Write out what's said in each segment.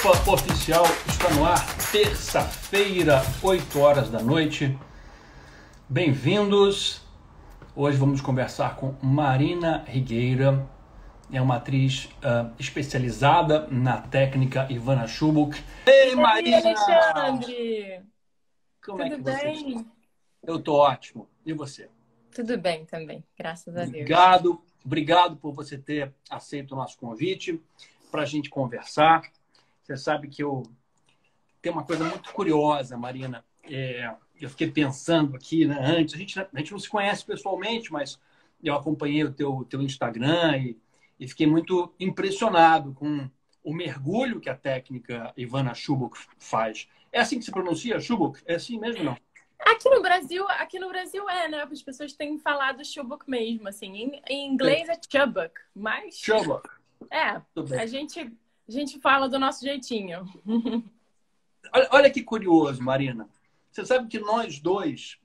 Papo Oficial está no ar, terça-feira, 8 horas da noite. Bem-vindos. Hoje vamos conversar com Marina Higueira. É uma atriz especializada na técnica Ivana Chubbuck. Ei, Marina! Alexandre! Como é que Tudo você bem? está? Eu estou ótimo. E você? Tudo bem também, graças a Deus. Obrigado por você ter aceito o nosso convite para a gente conversar. Você sabe que eu tenho uma coisa muito curiosa, Marina. Eu fiquei pensando aqui, né, antes, a gente não se conhece pessoalmente, mas eu acompanhei o teu Instagram e fiquei muito impressionado com o mergulho que a técnica Ivana Chubbuck faz. É assim que se pronuncia, Chubbuck? É assim mesmo, não? Aqui no Brasil né? As pessoas têm falado Chubbuck mesmo, assim. Em inglês é Chubbuck, mas Chubbuck. Tudo bem. a gente fala do nosso jeitinho. Olha que curioso, Marina. Você sabe que nós dois,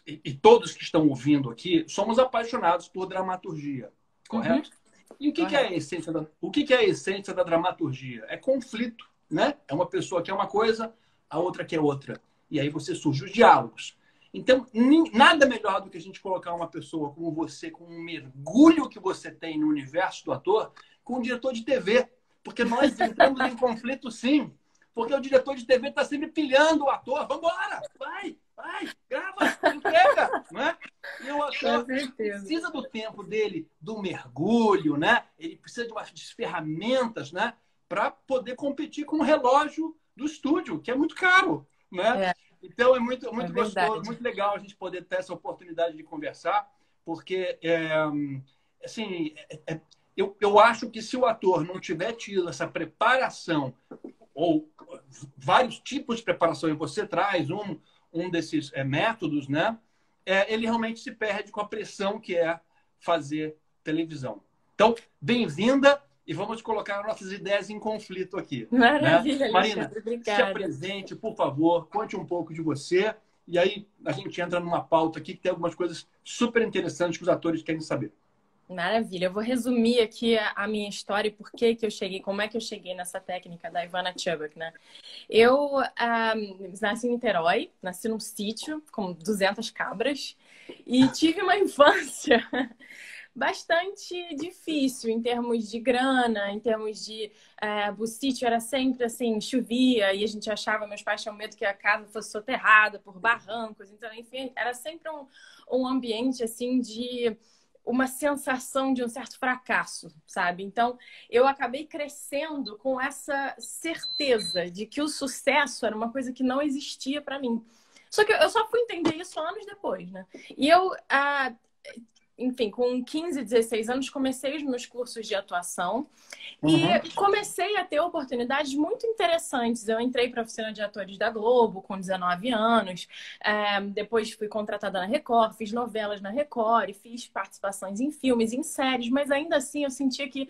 e todos que estão ouvindo aqui, somos apaixonados por dramaturgia, correto? E o que é a essência a essência da dramaturgia? É conflito, né? É uma pessoa que é uma coisa, a outra que é outra. E aí você surge os diálogos. Então, nada melhor do que a gente colocar uma pessoa como você, com um mergulho que você tem no universo do ator, com um diretor de TV. Porque nós entramos em conflito, sim. Porque o diretor de TV está sempre pilhando o ator. Vambora! Vai! Grava! Entrega! Né? E o ator precisa do tempo dele, do mergulho, né? Ele precisa de umas ferramentas, né? Para poder competir com o relógio do estúdio, que é muito caro, né? Então é muito gostoso, muito legal a gente poder ter essa oportunidade de conversar, porque assim, eu acho que se o ator não tiver tido essa preparação ou vários tipos de preparação, e você traz um desses métodos, né? Ele realmente se perde com a pressão que é fazer televisão. Então, bem-vinda e vamos colocar nossas ideias em conflito aqui. Maravilha, né? Marina, Alexandre, obrigada. se apresente, por favor, conte um pouco de você e aí a gente entra numa pauta aqui que tem algumas coisas super interessantes que os atores querem saber. Maravilha. Eu vou resumir aqui a minha história e por que eu cheguei, como é que eu cheguei nessa técnica da Ivana Chubbuck, né? Eu nasci em Niterói, nasci num sítio com 200 cabras e tive uma infância bastante difícil em termos de grana, em termos de... o sítio era sempre assim, chovia e a gente achava, meus pais tinham medo que a casa fosse soterrada por barrancos. Então, enfim, era sempre um ambiente assim de... uma sensação de um certo fracasso, sabe? Então, eu acabei crescendo com essa certeza de que o sucesso era uma coisa que não existia para mim. Só que eu só fui entender isso anos depois, né? E eu, enfim, com 15, 16 anos, comecei os meus cursos de atuação e comecei a ter oportunidades muito interessantes. Eu entrei para a oficina de atores da Globo com 19 anos, depois fui contratada na Record, fiz novelas na Record e fiz participações em filmes, em séries, mas ainda assim eu sentia que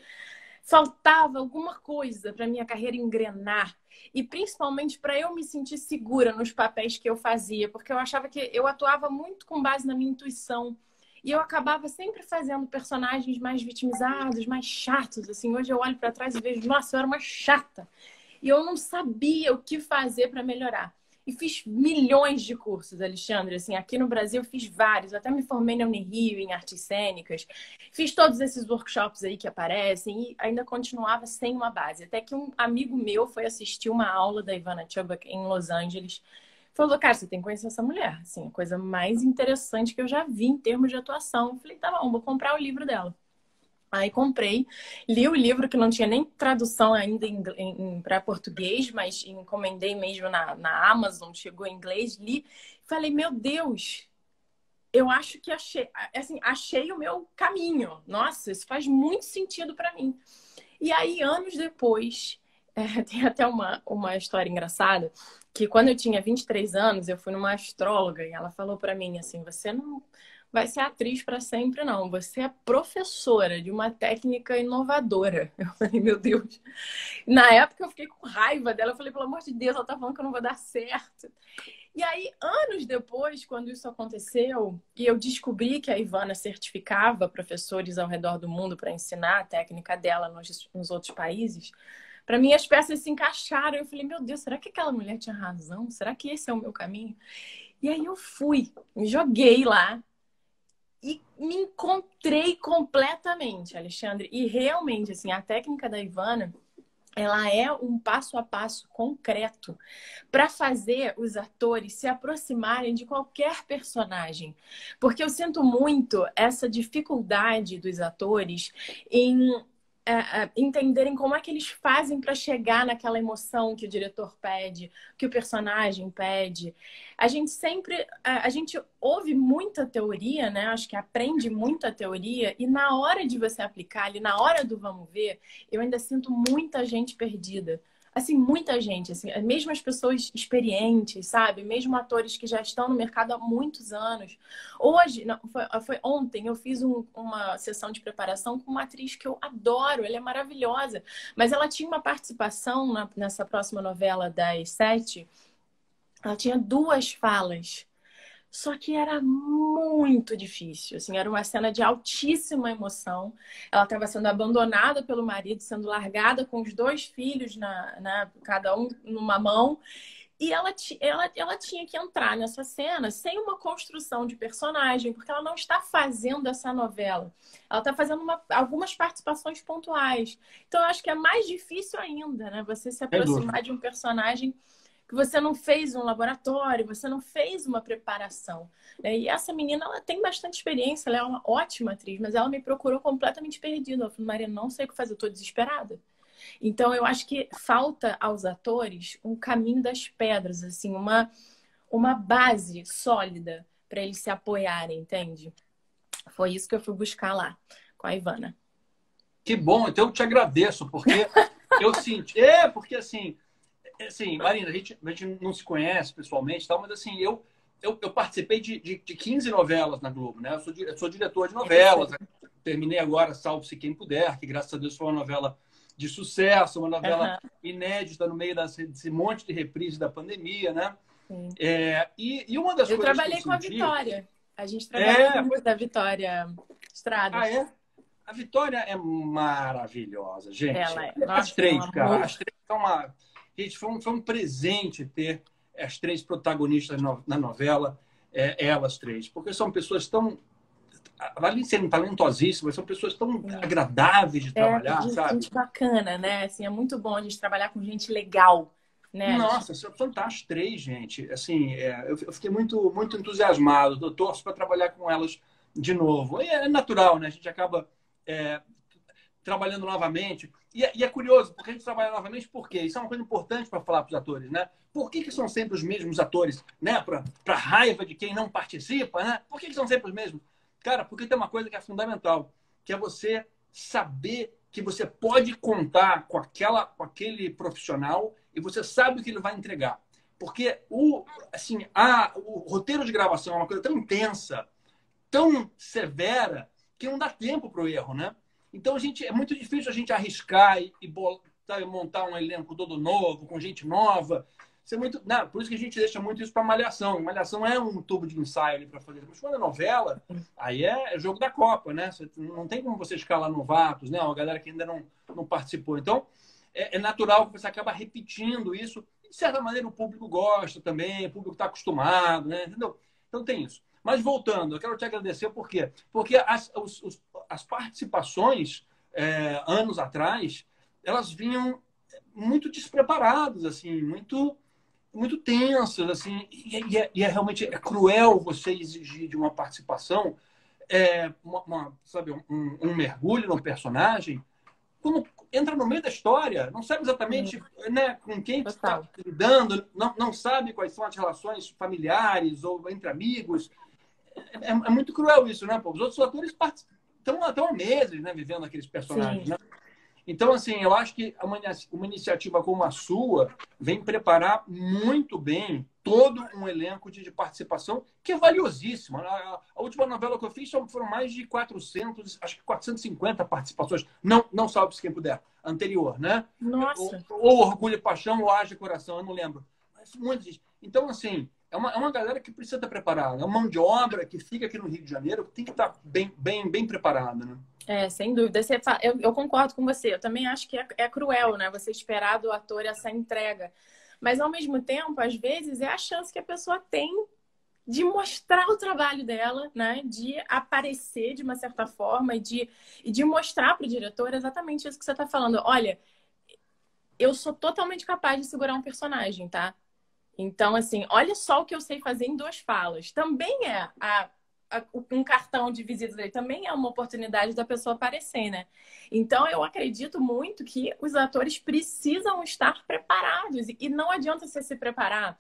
faltava alguma coisa para minha carreira engrenar e principalmente para eu me sentir segura nos papéis que eu fazia, porque eu achava que eu atuava muito com base na minha intuição. E eu acabava sempre fazendo personagens mais vitimizados, mais chatos. Assim, hoje eu olho para trás e vejo, nossa, eu era uma chata. E eu não sabia o que fazer para melhorar. E fiz milhões de cursos, Alexandre. Assim, aqui no Brasil eu fiz vários. Eu até me formei na Unirio em artes cênicas. Fiz todos esses workshops aí que aparecem e ainda continuava sem uma base. Até que um amigo meu foi assistir uma aula da Ivana Chubbuck em Los Angeles. Falou, cara, você tem que conhecer essa mulher. Assim, a coisa mais interessante que eu já vi em termos de atuação. Eu falei, tá bom, vou comprar o livro dela. Aí comprei, li o livro que não tinha nem tradução ainda para português, mas encomendei mesmo na Amazon, chegou em inglês, li. Falei, meu Deus, eu acho que achei o meu caminho. Nossa, isso faz muito sentido para mim. E aí, anos depois, tem até uma história engraçada, que quando eu tinha 23 anos, eu fui numa astróloga e ela falou para mim assim, você não vai ser atriz para sempre, não. Você é professora de uma técnica inovadora. Eu falei, meu Deus. Na época eu fiquei com raiva dela. Eu falei, pelo amor de Deus, ela tá falando que eu não vou dar certo. E aí, anos depois, quando isso aconteceu, e eu descobri que a Ivana certificava professores ao redor do mundo para ensinar a técnica dela nos outros países, Para mim, as peças se encaixaram. Eu falei, meu Deus, será que aquela mulher tinha razão? Será que esse é o meu caminho? E aí eu fui, me joguei lá e me encontrei completamente, Alexandre. E realmente, assim, a técnica da Ivana, ela é um passo a passo concreto para fazer os atores se aproximarem de qualquer personagem. Porque eu sinto muito essa dificuldade dos atores em entenderem como é que eles fazem para chegar naquela emoção que o diretor pede, que o personagem pede. A gente sempre, a gente ouve muita teoria, né? Acho que aprende muita teoria e na hora de você aplicar ali, na hora do vamos ver, eu ainda sinto muita gente perdida. Assim, muita gente, assim, mesmo as pessoas experientes, sabe? Mesmo atores que já estão no mercado há muitos anos. Hoje, não, foi ontem, eu fiz uma sessão de preparação com uma atriz que eu adoro, ela é maravilhosa. Mas ela tinha uma participação nessa próxima novela das 7, ela tinha 2 falas. Só que era muito difícil, assim, era uma cena de altíssima emoção. Ela estava sendo abandonada pelo marido, sendo largada com os 2 filhos, cada um numa mão. E ela tinha que entrar nessa cena sem uma construção de personagem, porque ela não está fazendo essa novela. Ela está fazendo algumas participações pontuais. Então, eu acho que é mais difícil ainda, né? Você se aproximar de um personagem que você não fez um laboratório, você não fez uma preparação, né? E essa menina, ela tem bastante experiência, ela é uma ótima atriz, mas ela me procurou completamente perdida. Ela falou, Maria, não sei o que fazer, eu tô desesperada. Então, eu acho que falta aos atores um caminho das pedras, assim, uma base sólida para eles se apoiarem, entende? Foi isso que eu fui buscar lá com a Ivana. Que bom, então eu te agradeço, porque eu senti... porque assim, Marina, a gente não se conhece pessoalmente, tal, mas assim, eu participei de 15 novelas na Globo, né? Eu sou diretor de novelas, terminei agora Salve-se Quem Puder, que graças a Deus foi uma novela de sucesso, uma novela inédita no meio desse monte de reprise da pandemia, né? E uma das coisas eu trabalhei com a Vitória. A gente trabalhou muito da Vitória Estrada. Ah, é? A Vitória é maravilhosa, gente. Ela é. As 3, cara. As 3 são uma... Gente, foi um presente ter as 3 protagonistas na novela, elas 3. Porque são pessoas tão... Além de serem talentosíssimas, são pessoas tão agradáveis de trabalhar, sabe? Gente bacana, né? Assim, é muito bom a gente trabalhar com gente legal, né? Nossa, são fantásticas 3, gente. Assim, eu fiquei muito, muito entusiasmado. Eu torço para trabalhar com elas de novo. E é natural, né? A gente acaba trabalhando novamente. E é curioso, porque a gente trabalha novamente, por quê? Isso é uma coisa importante para falar para os atores, né? Por que são sempre os mesmos atores, né? Para raiva de quem não participa, né? Por que são sempre os mesmos? Cara, porque tem uma coisa que é fundamental, que é você saber que você pode contar com aquele profissional e você sabe o que ele vai entregar. Porque o roteiro de gravação é uma coisa tão intensa, tão severa, que não dá tempo para o erro, né? Então, é muito difícil a gente arriscar e montar um elenco todo novo, com gente nova. Isso é muito... Não, por isso que a gente deixa muito isso para Malhação. Malhação é um tubo de ensaio ali para fazer. Mas quando é novela, aí é jogo da Copa, né? Não tem como você escalar novatos, né? Uma galera que ainda não participou. Então, é natural que você acaba repetindo isso. De certa maneira, o público gosta também, o público está acostumado, né? Entendeu? Então, tem isso. Mas voltando, eu quero te agradecer por quê? Porque as participações, anos atrás, elas vinham muito despreparadas, assim, muito tensas, assim, e realmente cruel você exigir de uma participação sabe, um mergulho no personagem, quando entra no meio da história, não sabe exatamente né, com quem está lidando, não sabe quais são as relações familiares ou entre amigos. É muito cruel isso, né? Pô? Os outros atores estão há meses, né, vivendo aqueles personagens, né? Então, assim, eu acho que uma iniciativa como a sua vem preparar muito bem todo um elenco de participação que é valiosíssimo. A última novela que eu fiz foram mais de 400, acho que 450 participações. Não Salve-se Quem Puder, anterior, né? Nossa! Ou Orgulho e Paixão, ou Haja Coração, eu não lembro. Mas muita gente. Então, assim, é uma galera que precisa estar preparada. É uma mão de obra que fica aqui no Rio de Janeiro que tem que estar bem preparada, né? Sem dúvida. Eu concordo com você. Eu também acho que é cruel, né? Você esperar do ator essa entrega. Mas, ao mesmo tempo, às vezes, é a chance que a pessoa tem de mostrar o trabalho dela, né? De aparecer de uma certa forma e de mostrar para o diretor exatamente isso que você está falando. Olha, eu sou totalmente capaz de segurar um personagem, tá? Então, assim, olha só o que eu sei fazer em 2 falas. Também é um cartão de visitas dele, também é uma oportunidade da pessoa aparecer, né? Então, eu acredito muito que os atores precisam estar preparados. E não adianta você se preparar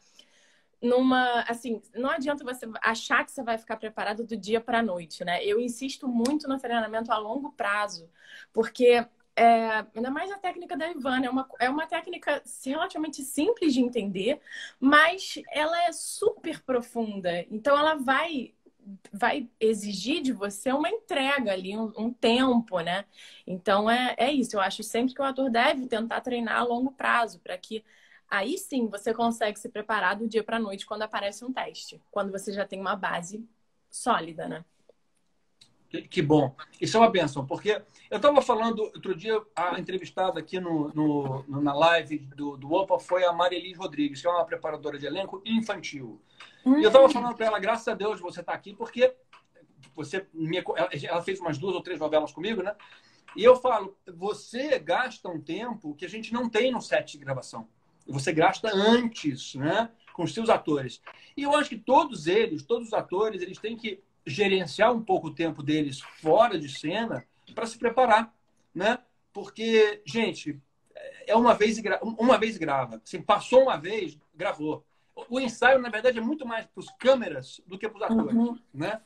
assim, não adianta você achar que você vai ficar preparado do dia para a noite, né? Eu insisto muito no treinamento a longo prazo, porque ainda mais a técnica da Ivana, é uma técnica relativamente simples de entender, mas ela é super profunda. Então, ela vai exigir de você uma entrega ali, um tempo, né? Então, é isso. Eu acho sempre que o ator deve tentar treinar a longo prazo, para que aí sim você consegue se preparar do dia para a noite quando aparece um teste, quando você já tem uma base sólida, né? Que bom. Isso é uma bênção, porque eu estava falando outro dia, a entrevistada aqui na live do Opa foi a Mareli Rodrigues, que é uma preparadora de elenco infantil. E eu estava falando para ela, graças a Deus você está aqui, porque ela fez umas 2 ou 3 novelas comigo, né? E eu falo, você gasta um tempo que a gente não tem no set de gravação. Você gasta antes, né? Com os seus atores. E eu acho que todos os atores, eles têm que gerenciar um pouco o tempo deles fora de cena para se preparar, né? Porque, gente, é uma vez e grava. Assim, passou uma vez, gravou. O ensaio, na verdade, é muito mais para os câmeras do que para os atores, né?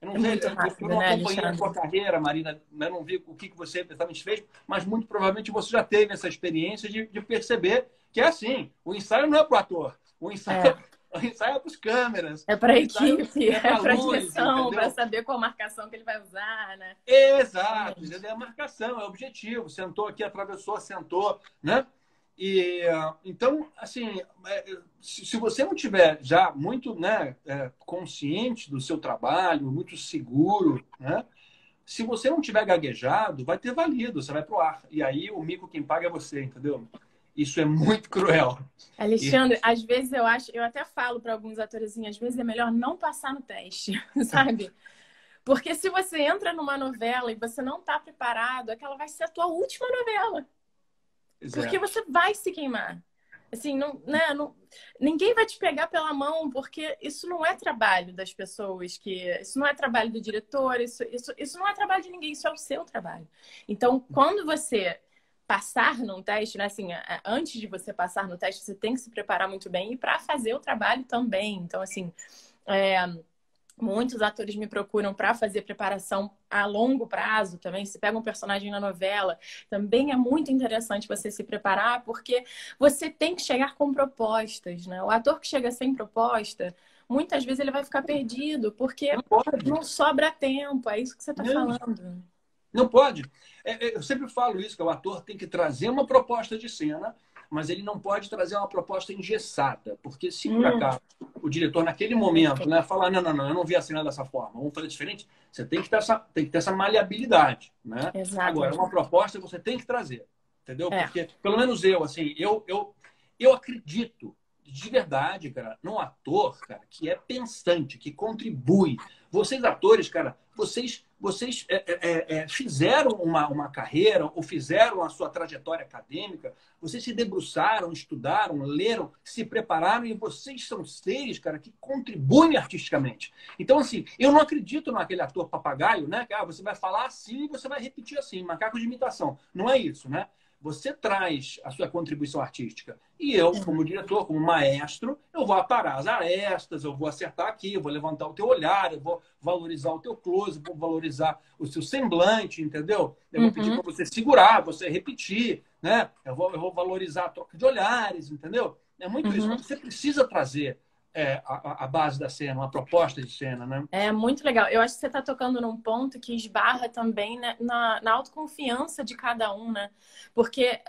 Eu não sei, muito rápido, eu não né, acompanhei a sua carreira, Marina, eu não vi o que você exatamente fez, mas muito provavelmente você já teve essa experiência de perceber que é assim, o ensaio não é para o ator, o ensaio é para os câmeras. É para a equipe, é para a luz, direção, para entendeu? saber qual marcação que ele vai usar, né? Exato, é a marcação, é o objetivo. Sentou aqui, atravessou, sentou, né? E então, assim, se você não tiver já muito, né, consciente do seu trabalho, muito seguro, né? Se você não tiver gaguejado, vai ter valido, você vai pro ar. E aí o mico quem paga é você, entendeu? Isso é muito cruel. Alexandre, às vezes eu até falo para alguns atores assim, às vezes é melhor não passar no teste, sabe? Porque se você entra numa novela e você não está preparado, aquela vai ser a tua última novela. Porque você vai se queimar. Assim, ninguém vai te pegar pela mão, porque isso não é trabalho das pessoas, isso não é trabalho do diretor, isso não é trabalho de ninguém, isso é o seu trabalho. Então, quando você passar num teste, né, assim, antes de você passar no teste, você tem que se preparar muito bem e para fazer o trabalho também. Então, assim, muitos atores me procuram para fazer preparação a longo prazo também. Se pega um personagem na novela, também é muito interessante você se preparar, porque você tem que chegar com propostas, né? O ator que chega sem proposta, muitas vezes ele vai ficar perdido, porque não sobra tempo. É isso que você está falando. Não pode. Eu sempre falo isso, que o ator tem que trazer uma proposta de cena, mas ele não pode trazer uma proposta engessada, porque se por acaso o diretor naquele momento, né, falar não, eu não vi a cena dessa forma, vamos fazer diferente, você tem que ter essa maleabilidade, né? Agora, uma proposta você tem que trazer, entendeu? Porque, pelo menos eu, assim, eu acredito de verdade, cara, num ator, cara, que é pensante, que contribui. Vocês, atores, cara, vocês fizeram uma carreira ou fizeram a sua trajetória acadêmica, vocês se debruçaram, estudaram, leram, se prepararam e vocês são seres, cara, que contribuem artisticamente. Então, assim, eu não acredito naquele ator papagaio, né? Que você vai falar assim e você vai repetir assim, macaco de imitação. Não é isso, né? Você traz a sua contribuição artística. E eu, como diretor, como maestro, eu vou aparar as arestas, eu vou acertar aqui, eu vou levantar o teu olhar, eu vou valorizar o teu close, eu vou valorizar o seu semblante, entendeu? Eu vou pedir para você segurar, você repetir, né? Eu vou valorizar a troca de olhares, entendeu? É muito isso. Você precisa trazer a base da cena, uma proposta de cena, né? É muito legal. Eu acho que você está tocando num ponto que esbarra também, né, na autoconfiança de cada um, né? Porque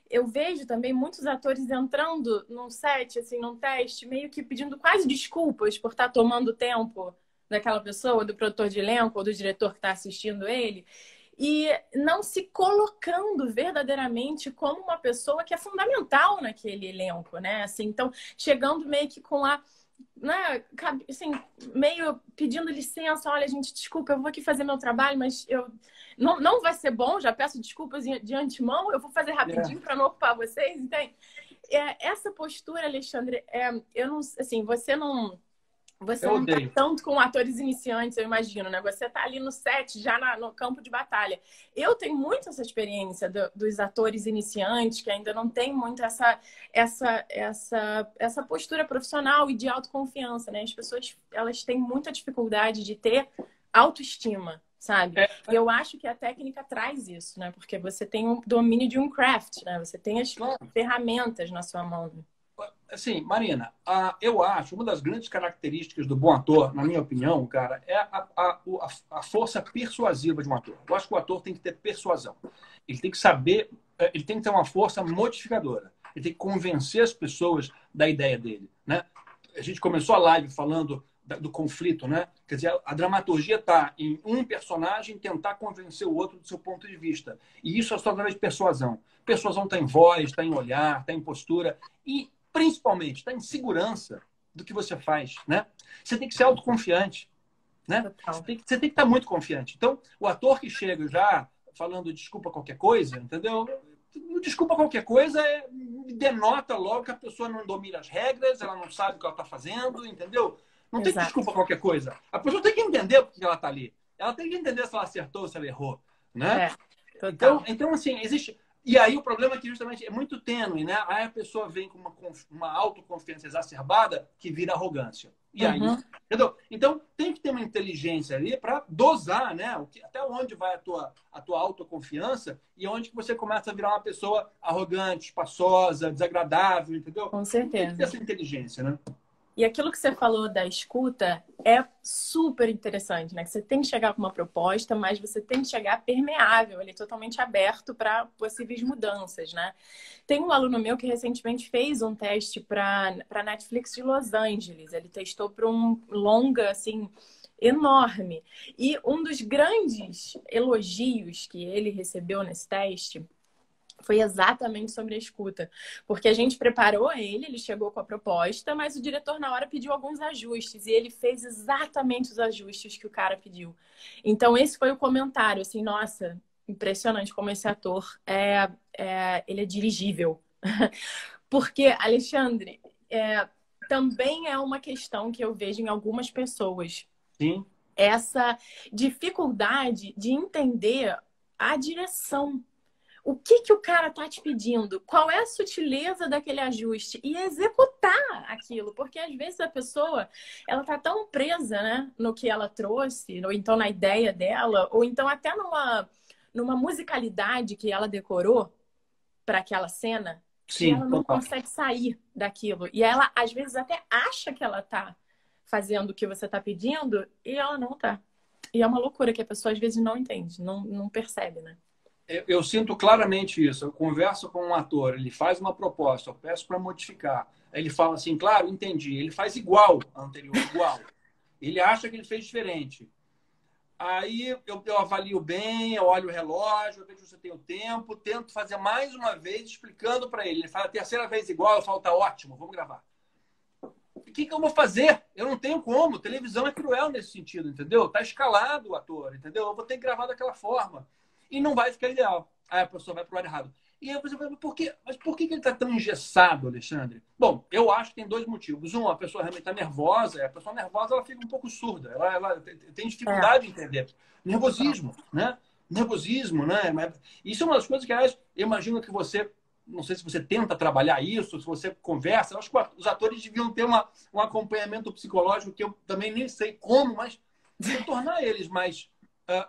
eu vejo também muitos atores entrando num set, assim, num teste, meio que pedindo quase desculpas por estar tomando tempo daquela pessoa, do produtor de elenco ou do diretor que está assistindo ele. e não se colocando verdadeiramente como uma pessoa que é fundamental naquele elenco, né? Assim, então, chegando meio que com a, né, assim, meio pedindo licença, olha, gente, desculpa, eu vou aqui fazer meu trabalho, mas eu não vai ser bom, já peço desculpas de antemão, eu vou fazer rapidinho para não ocupar vocês, entende? Essa postura, Alexandre, eu não, assim, você não tá tanto com atores iniciantes, eu imagino, né? Você tá ali no set, já no campo de batalha. Eu tenho muito essa experiência dos atores iniciantes, que ainda não tem muito essa postura profissional e de autoconfiança, né? As pessoas, elas têm muita dificuldade de ter autoestima, sabe? E eu acho que a técnica traz isso, né? Porque você tem um domínio de um craft, né? Você tem as ferramentas na sua mão. Assim, Marina, eu acho uma das grandes características do bom ator, na minha opinião, cara, é a força persuasiva de um ator. Eu acho que o ator tem que ter persuasão. Ele tem que saber, ele tem que ter uma força modificadora. Ele tem que convencer as pessoas da ideia dele, né? A gente começou a live falando do conflito, né? Quer dizer, a dramaturgia está em um personagem tentar convencer o outro do seu ponto de vista. E isso é só através de persuasão. Persuasão está em voz, está em olhar, está em postura e principalmente está em segurança do que você faz, né? Você tem que ser autoconfiante, né? Você tem que estar muito confiante. Então, o ator que chega já falando desculpa qualquer coisa, entendeu? Desculpa qualquer coisa denota logo que a pessoa não domina as regras, ela não sabe o que ela está fazendo, entendeu? Não tem desculpa qualquer coisa. A pessoa tem que entender por que ela está ali. Ela tem que entender se ela acertou ou se ela errou, né? Então, assim, existe... E aí o problema é que justamente é muito tênue, né? Aí a pessoa vem com uma autoconfiança exacerbada que vira arrogância. E aí, entendeu? Então tem que ter uma inteligência ali para dosar, né? Até onde vai a tua autoconfiança e onde que você começa a virar uma pessoa arrogante, espaçosa, desagradável, entendeu? Com certeza. Tem que ter essa inteligência, né? E aquilo que você falou da escuta é super interessante, né? Que você tem que chegar com uma proposta, mas você tem que chegar permeável, ele é totalmente aberto para possíveis mudanças, né? Tem um aluno meu que recentemente fez um teste para Netflix de Los Angeles. Ele testou para um longa, assim, enorme. E um dos grandes elogios que ele recebeu nesse teste foi exatamente sobre a escuta. Porque a gente preparou ele chegou com a proposta, mas o diretor na hora pediu alguns ajustes e ele fez exatamente os ajustes que o cara pediu. Então esse foi o comentário, assim, nossa, impressionante como esse ator ele é dirigível. Porque, Alexandre, também é uma questão que eu vejo em algumas pessoas. Sim. Essa dificuldade de entender a direção. O que o cara tá te pedindo? Qual é a sutileza daquele ajuste? E executar aquilo. Porque às vezes a pessoa, ela tá tão presa, né, no que ela trouxe, ou então na ideia dela, ou então até numa musicalidade que ela decorou para aquela cena, que ela não consegue sair daquilo. E ela, às vezes, até acha que ela tá fazendo o que você tá pedindo e ela não tá. E é uma loucura que a pessoa, às vezes, não entende, não percebe, né? Eu sinto claramente isso. Eu converso com um ator, ele faz uma proposta, eu peço para modificar. Aí ele fala assim, claro, entendi. Ele faz igual ao anterior, igual. Ele acha que ele fez diferente. Aí eu avalio bem, eu olho o relógio, eu vejo se eu tenho tempo, tento fazer mais uma vez explicando para ele. Ele fala a terceira vez igual, eu falo, tá ótimo, vamos gravar. O que eu vou fazer? Eu não tenho como. Televisão é cruel nesse sentido, entendeu? Tá escalado o ator, entendeu? Eu vou ter que gravar daquela forma. E não vai ficar ideal. Aí a pessoa vai pro lado errado. E aí você fala, mas por que ele está tão engessado, Alexandre? Bom, eu acho que tem dois motivos. Um, a pessoa realmente está nervosa. A pessoa nervosa ela fica um pouco surda. Ela tem dificuldade de entender. Nervosismo, né? Nervosismo, né? Isso é uma das coisas que, aliás, eu imagino que você... Não sei se você tenta trabalhar isso, se você conversa. Eu acho que os atores deviam ter um acompanhamento psicológico que eu também nem sei como, mas tornar eles mais...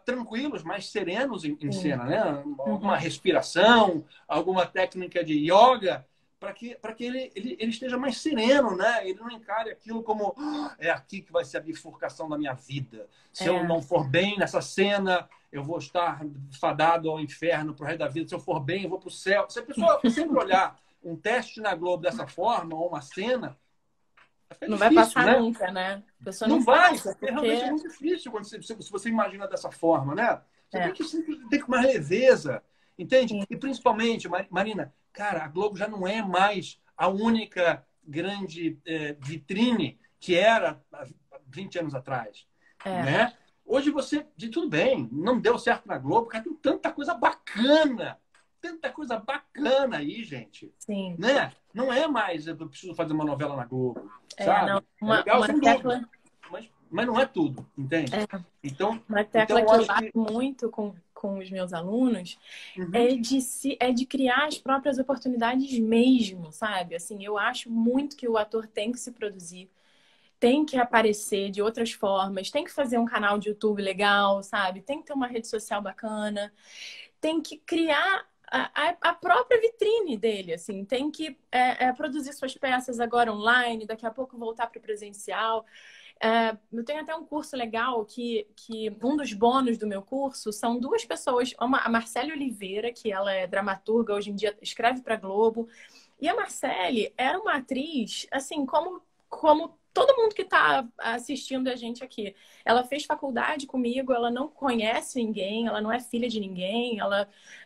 tranquilos, mais serenos em cena, né? Alguma respiração, alguma técnica de yoga, para que ele esteja mais sereno, né? Ele não encare aquilo como é aqui que vai ser a bifurcação da minha vida. Se eu não for bem nessa cena, eu vou estar fadado ao inferno pro resto da vida. Se eu for bem, eu vou pro céu. Se a pessoa sempre olhar um teste na Globo dessa forma, ou uma cena, não vai passar, né? Nunca, né? A pessoa não vai. passa, É realmente muito difícil se você imagina dessa forma, né? Você tem que sempre ter com mais leveza, entende? Sim. E principalmente, Marina, cara, a Globo já não é mais a única grande vitrine que era há 20 anos atrás, né? Hoje você, de tudo bem, não deu certo na Globo, cara, tem tanta coisa bacana aí, gente, Sim. né? Não é mais, eu preciso fazer uma novela na Globo, Não, sabe? É legal, sem tecla... dúvida, mas não é tudo, entende? Então, uma tecla eu que eu acho bato que... muito com os meus alunos Uhum. é de criar as próprias oportunidades mesmo, sabe? Assim, eu acho muito que o ator tem que se produzir, tem que aparecer de outras formas, tem que fazer um canal de YouTube legal, sabe? Tem que ter uma rede social bacana, tem que criar a própria vitrine dele, assim, tem que produzir suas peças agora online, daqui a pouco voltar para o presencial. Eu tenho até um curso legal que um dos bônus do meu curso são duas pessoas, a Marcele Oliveira, que ela é dramaturga, hoje em dia escreve para Globo, e a Marcele era uma atriz, assim, como todo mundo que está assistindo a gente aqui. Ela fez faculdade comigo, ela não conhece ninguém, ela não é filha de ninguém,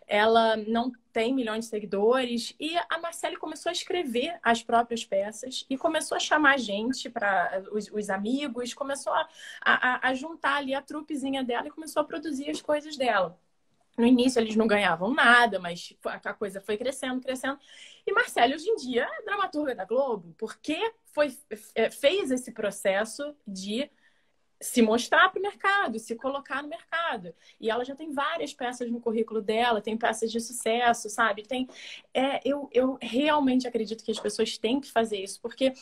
ela não tem milhões de seguidores. E a Marcele começou a escrever as próprias peças e começou a chamar gente para os amigos, começou a juntar ali a trupezinha dela e começou a produzir as coisas dela. No início eles não ganhavam nada, mas a coisa foi crescendo, crescendo. E Marcele, hoje em dia, é dramaturga da Globo, porque fez esse processo de se mostrar para o mercado, se colocar no mercado. E ela já tem várias peças no currículo dela, tem peças de sucesso, sabe? Eu realmente acredito que as pessoas têm que fazer isso, porque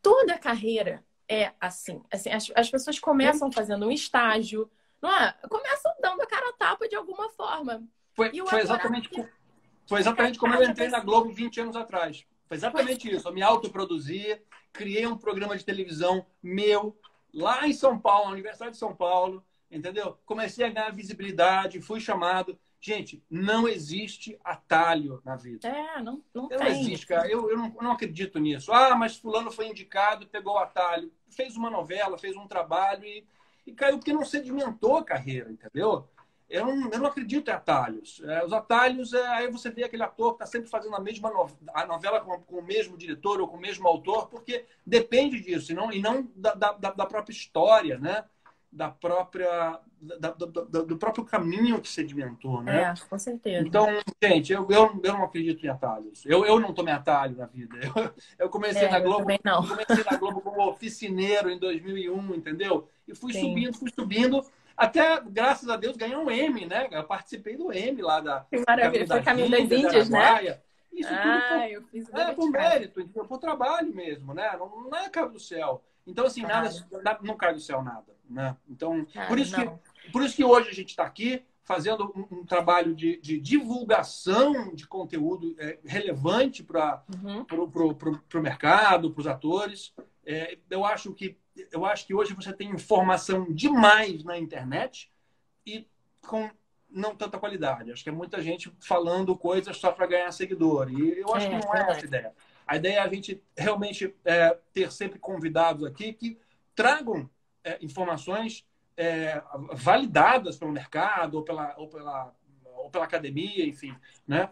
toda carreira é assim. As pessoas começam fazendo um estágio, não é? Começam dando a cara a tapa de alguma forma. E o Foi ator exatamente como eu entrei na Globo 20 anos atrás. Foi exatamente isso. Eu me autoproduzi, criei um programa de televisão meu, lá em São Paulo, na Universidade de São Paulo, entendeu? Comecei a ganhar visibilidade, fui chamado. Gente, não existe atalho na vida. Não Não tem. existe, cara. Eu não acredito nisso. Ah, mas fulano foi indicado, pegou o atalho, fez uma novela, fez um trabalho e caiu porque não sedimentou a carreira, entendeu? Eu não acredito em atalhos. Os atalhos, aí você vê aquele ator que está sempre fazendo a novela com o mesmo diretor ou com o mesmo autor, porque depende disso, e não da própria história, né? Do próprio caminho que sedimentou, né? Com certeza. Então, gente, eu não acredito em atalhos. Eu não tomei atalho na vida. Eu comecei na Eu Globo, também não. eu comecei na Globo como oficineiro em 2001, entendeu? E fui subindo, até, graças a Deus, ganhei um M, né? Eu participei do M lá Que maravilha. Foi Caminho das Índias, né? Araguaia. Isso tudo Eu fiz o por mérito, por trabalho mesmo, né? Não é cabo do céu. Então, assim, não cai do céu nada, né? Então, por isso que hoje a gente está aqui fazendo um trabalho de divulgação de conteúdo relevante para o mercado, para os atores. Eu acho que hoje você tem informação demais na internet e com não tanta qualidade. Acho que é muita gente falando coisas só para ganhar seguidor. E eu acho que não é essa a ideia. A ideia é a gente realmente ter sempre convidados aqui que tragam informações validadas pelo mercado ou pela academia, enfim, né?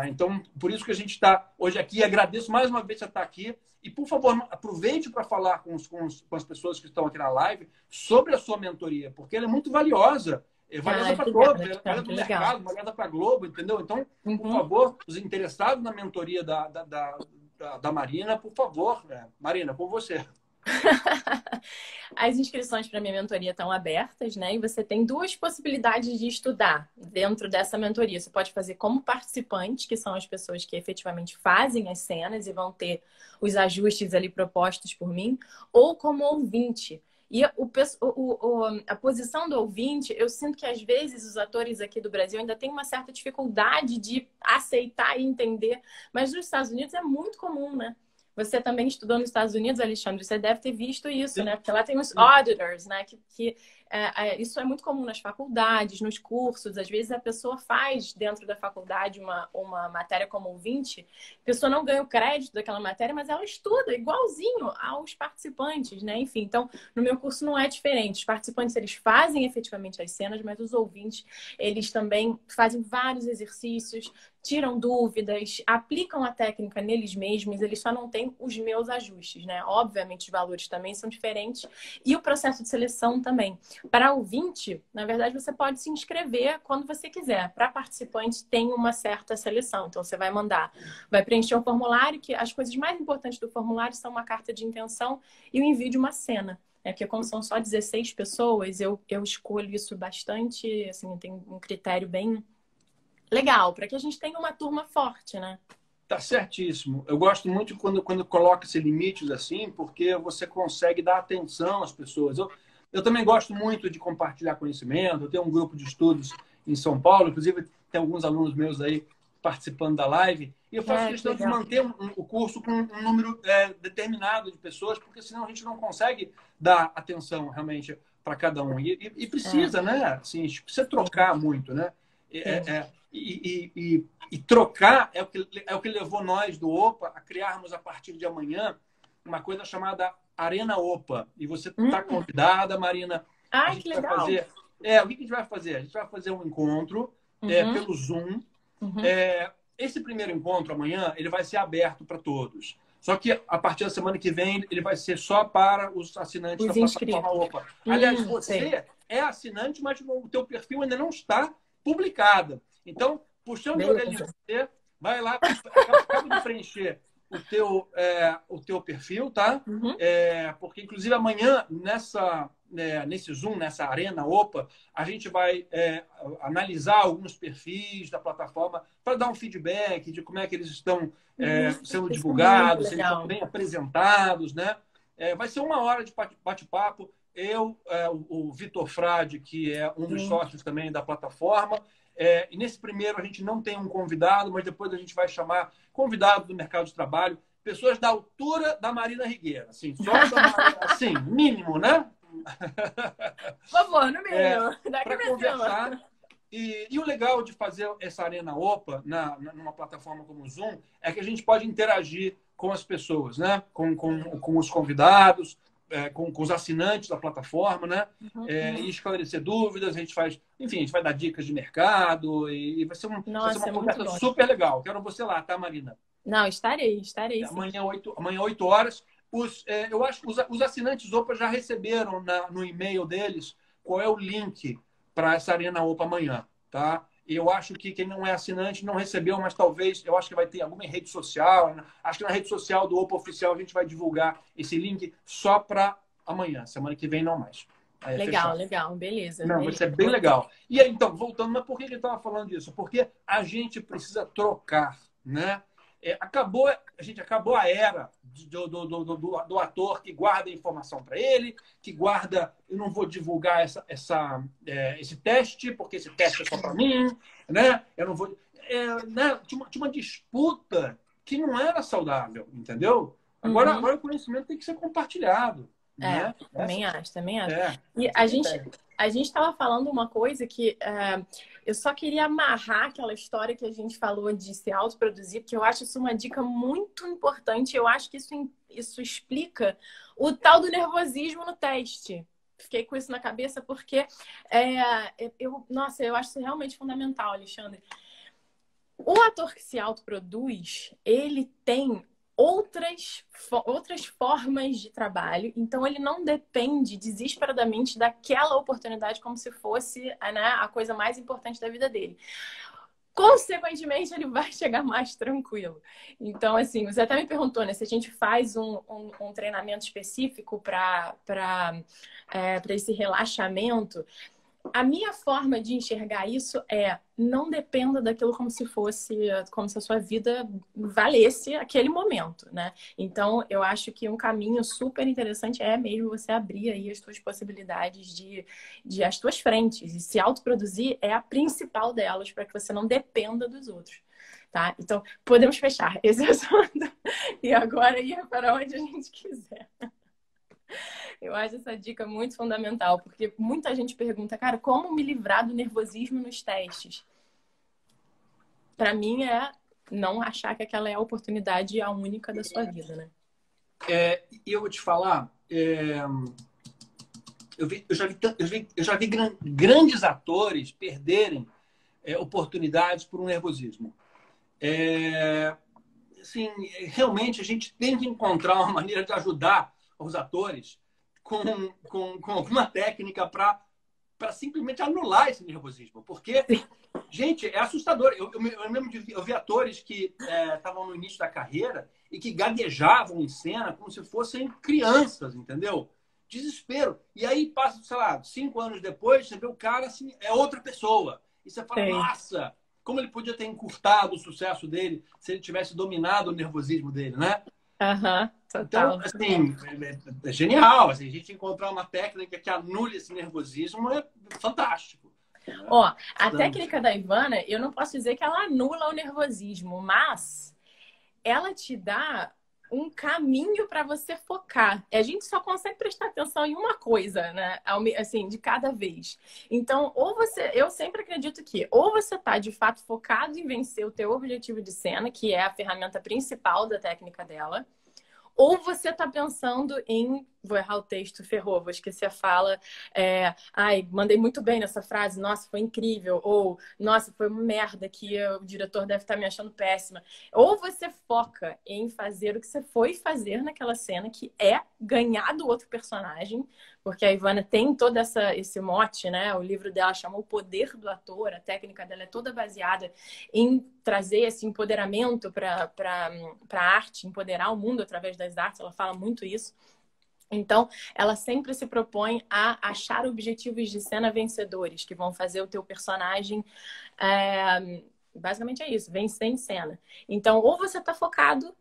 Então, por isso que a gente está hoje aqui. Agradeço mais uma vez você estar aqui. E, por favor, aproveite para falar com as pessoas que estão aqui na live sobre a sua mentoria, porque ela é muito valiosa. É valiosa para todos, valiosa para o mercado, valiosa para a Globo, entendeu? Então, por favor, os interessados na mentoria da Marina, por favor, Marina, com você. As inscrições para minha mentoria estão abertas, né? E você tem duas possibilidades de estudar dentro dessa mentoria. Você pode fazer como participante, que são as pessoas que efetivamente fazem as cenas e vão ter os ajustes ali propostos por mim, ou como ouvinte. E a posição do ouvinte, eu sinto que às vezes os atores aqui do Brasil ainda têm uma certa dificuldade de aceitar e entender, mas nos Estados Unidos é muito comum, né? Você também estudou nos Estados Unidos, Alexandre, você deve ter visto isso, né? Porque lá tem os auditors, né? Que isso é muito comum nas faculdades, nos cursos. Às vezes a pessoa faz dentro da faculdade uma matéria como ouvinte, a pessoa não ganha o crédito daquela matéria, mas ela estuda igualzinho aos participantes, né? Enfim, então, no meu curso não é diferente. Os participantes, eles fazem efetivamente as cenas, mas os ouvintes, eles também fazem vários exercícios, tiram dúvidas, aplicam a técnica neles mesmos, eles só não têm os meus ajustes, né? Obviamente, os valores também são diferentes e o processo de seleção também. Para ouvinte, na verdade, você pode se inscrever quando você quiser. Para participante, tem uma certa seleção. Então, você vai preencher um formulário, que as coisas mais importantes do formulário são uma carta de intenção e o envio de uma cena. Porque como são só 16 pessoas, eu escolho isso bastante, assim, tem um critério bem legal, para que a gente tenha uma turma forte, né? Tá certíssimo. Eu gosto muito quando coloca esse limites assim, porque você consegue dar atenção às pessoas. Eu também gosto muito de compartilhar conhecimento. Eu tenho um grupo de estudos em São Paulo, inclusive tem alguns alunos meus aí participando da live, e eu faço questão de manter o curso com um número determinado de pessoas, porque senão a gente não consegue dar atenção realmente para cada um. E precisa, né? Assim, a gente precisa trocar muito, né? E trocar é o que levou nós do OPA a criarmos a partir de amanhã uma coisa chamada Arena OPA. E você está convidada, Marina. Ah, que legal. O que a gente vai fazer? A gente vai fazer um encontro pelo Zoom. Esse primeiro encontro amanhã, ele vai ser aberto para todos. Só que a partir da semana que vem, ele vai ser só para os assinantes da plataforma OPA. Aliás, você é assinante, mas o teu perfil ainda não está publicado. Então, puxando de orelha de você, vai lá, acaba de preencher o teu perfil, tá? Porque, inclusive, amanhã, nesse Zoom, nessa Arena OPA, a gente vai analisar alguns perfis da plataforma para dar um feedback de como é que eles estão sendo divulgados, se eles estão bem apresentados, né? Vai ser 1 hora de bate-papo. O Vitor Frade, que é um dos sócios também da plataforma. E nesse primeiro a gente não tem um convidado, mas depois a gente vai chamar convidados do mercado de trabalho, pessoas da altura da Marina Rigueira, assim, só assim, mínimo, né? Por favor, no mínimo. Para conversar. E o legal de fazer essa Arena OPA numa plataforma como o Zoom é que a gente pode interagir com as pessoas, né? Com os convidados, com os assinantes da plataforma, né? E esclarecer dúvidas, a gente vai dar dicas de mercado e vai ser uma conversa super legal. Quero você lá, tá, Marina? Não, estarei. Amanhã, 8 horas. Eu acho que os assinantes OPA já receberam no e-mail deles qual é o link para essa Arena OPA amanhã, tá? E eu acho que quem não é assinante não recebeu, mas talvez, eu acho que vai ter alguma rede social. Acho que na rede social do OPA Oficial a gente vai divulgar esse link só para amanhã. Semana que vem não mais. Legal. Beleza. Não, vai ser bem legal. E aí, então, voltando, mas por que eu estava falando disso? Porque a gente precisa trocar, né? Acabou a era do ator que guarda a informação para ele, que guarda, eu não vou divulgar esse teste, porque esse teste é só para mim, né? Eu não vou. Né? Tinha uma disputa que não era saudável, entendeu? Agora o conhecimento tem que ser compartilhado. Né? Também acho. E a gente estava falando uma coisa que eu só queria amarrar aquela história que a gente falou de se autoproduzir, porque eu acho isso uma dica muito importante. Eu acho que isso explica o tal do nervosismo no teste. Fiquei com isso na cabeça porque eu acho isso realmente fundamental, Alexandre. O ator que se autoproduz, ele tem outras formas de trabalho, então ele não depende desesperadamente daquela oportunidade como se fosse, né, a coisa mais importante da vida dele. Consequentemente, ele vai chegar mais tranquilo. Então, assim, você até me perguntou, né, se a gente faz um treinamento específico para esse relaxamento. A minha forma de enxergar isso não dependa daquilo como se a sua vida valesse aquele momento, né? Então, eu acho que um caminho super interessante é mesmo você abrir aí as suas possibilidades de as suas frentes. E se autoproduzir é a principal delas para que você não dependa dos outros, tá? Então, podemos fechar esse assunto e agora ir para onde a gente quiser. Eu acho essa dica muito fundamental, porque muita gente pergunta, cara, como me livrar do nervosismo nos testes? Para mim é não achar que aquela é a oportunidade a única da sua vida, né? E eu vou te falar, eu já vi grandes atores perderem oportunidades por um nervosismo. Assim, realmente a gente tem que encontrar uma maneira de ajudar os atores com alguma técnica para simplesmente anular esse nervosismo. Porque, gente, é assustador. Eu vi atores que estavam no início da carreira e que gaguejavam em cena como se fossem crianças, entendeu? Desespero. E aí passa, sei lá, 5 anos depois, você vê o cara assim, é outra pessoa. E você fala, Sim. nossa, como ele podia ter encurtado o sucesso dele se ele tivesse dominado o nervosismo dele, né? Total. Então, assim, é genial. Assim, a gente encontrar uma técnica que anule esse nervosismo é fantástico. Ó, a técnica da Ivana, eu não posso dizer que ela anula o nervosismo, mas ela te dá um caminho para você focar. A gente só consegue prestar atenção em uma coisa, né? Assim, de cada vez. Então, eu sempre acredito que ou você tá de fato focado em vencer o teu objetivo de cena, que é a ferramenta principal da técnica dela, ou você está pensando em... Vou errar o texto, ferrou, vou esquecer a fala. Ai, mandei muito bem nessa frase. Nossa, foi incrível. Ou, nossa, foi uma merda que o diretor deve estar me achando péssima. Ou você foca em fazer o que você foi fazer naquela cena, que é ganhar do outro personagem. Porque a Ivana tem todo esse mote, né? O livro dela chama O Poder do Ator. A técnica dela é toda baseada em trazer esse empoderamento para a arte, empoderar o mundo através das artes. Ela fala muito isso. Então, ela sempre se propõe a achar objetivos de cena vencedores, que vão fazer o teu personagem... basicamente é isso, vencer em cena. Então, ou você está focado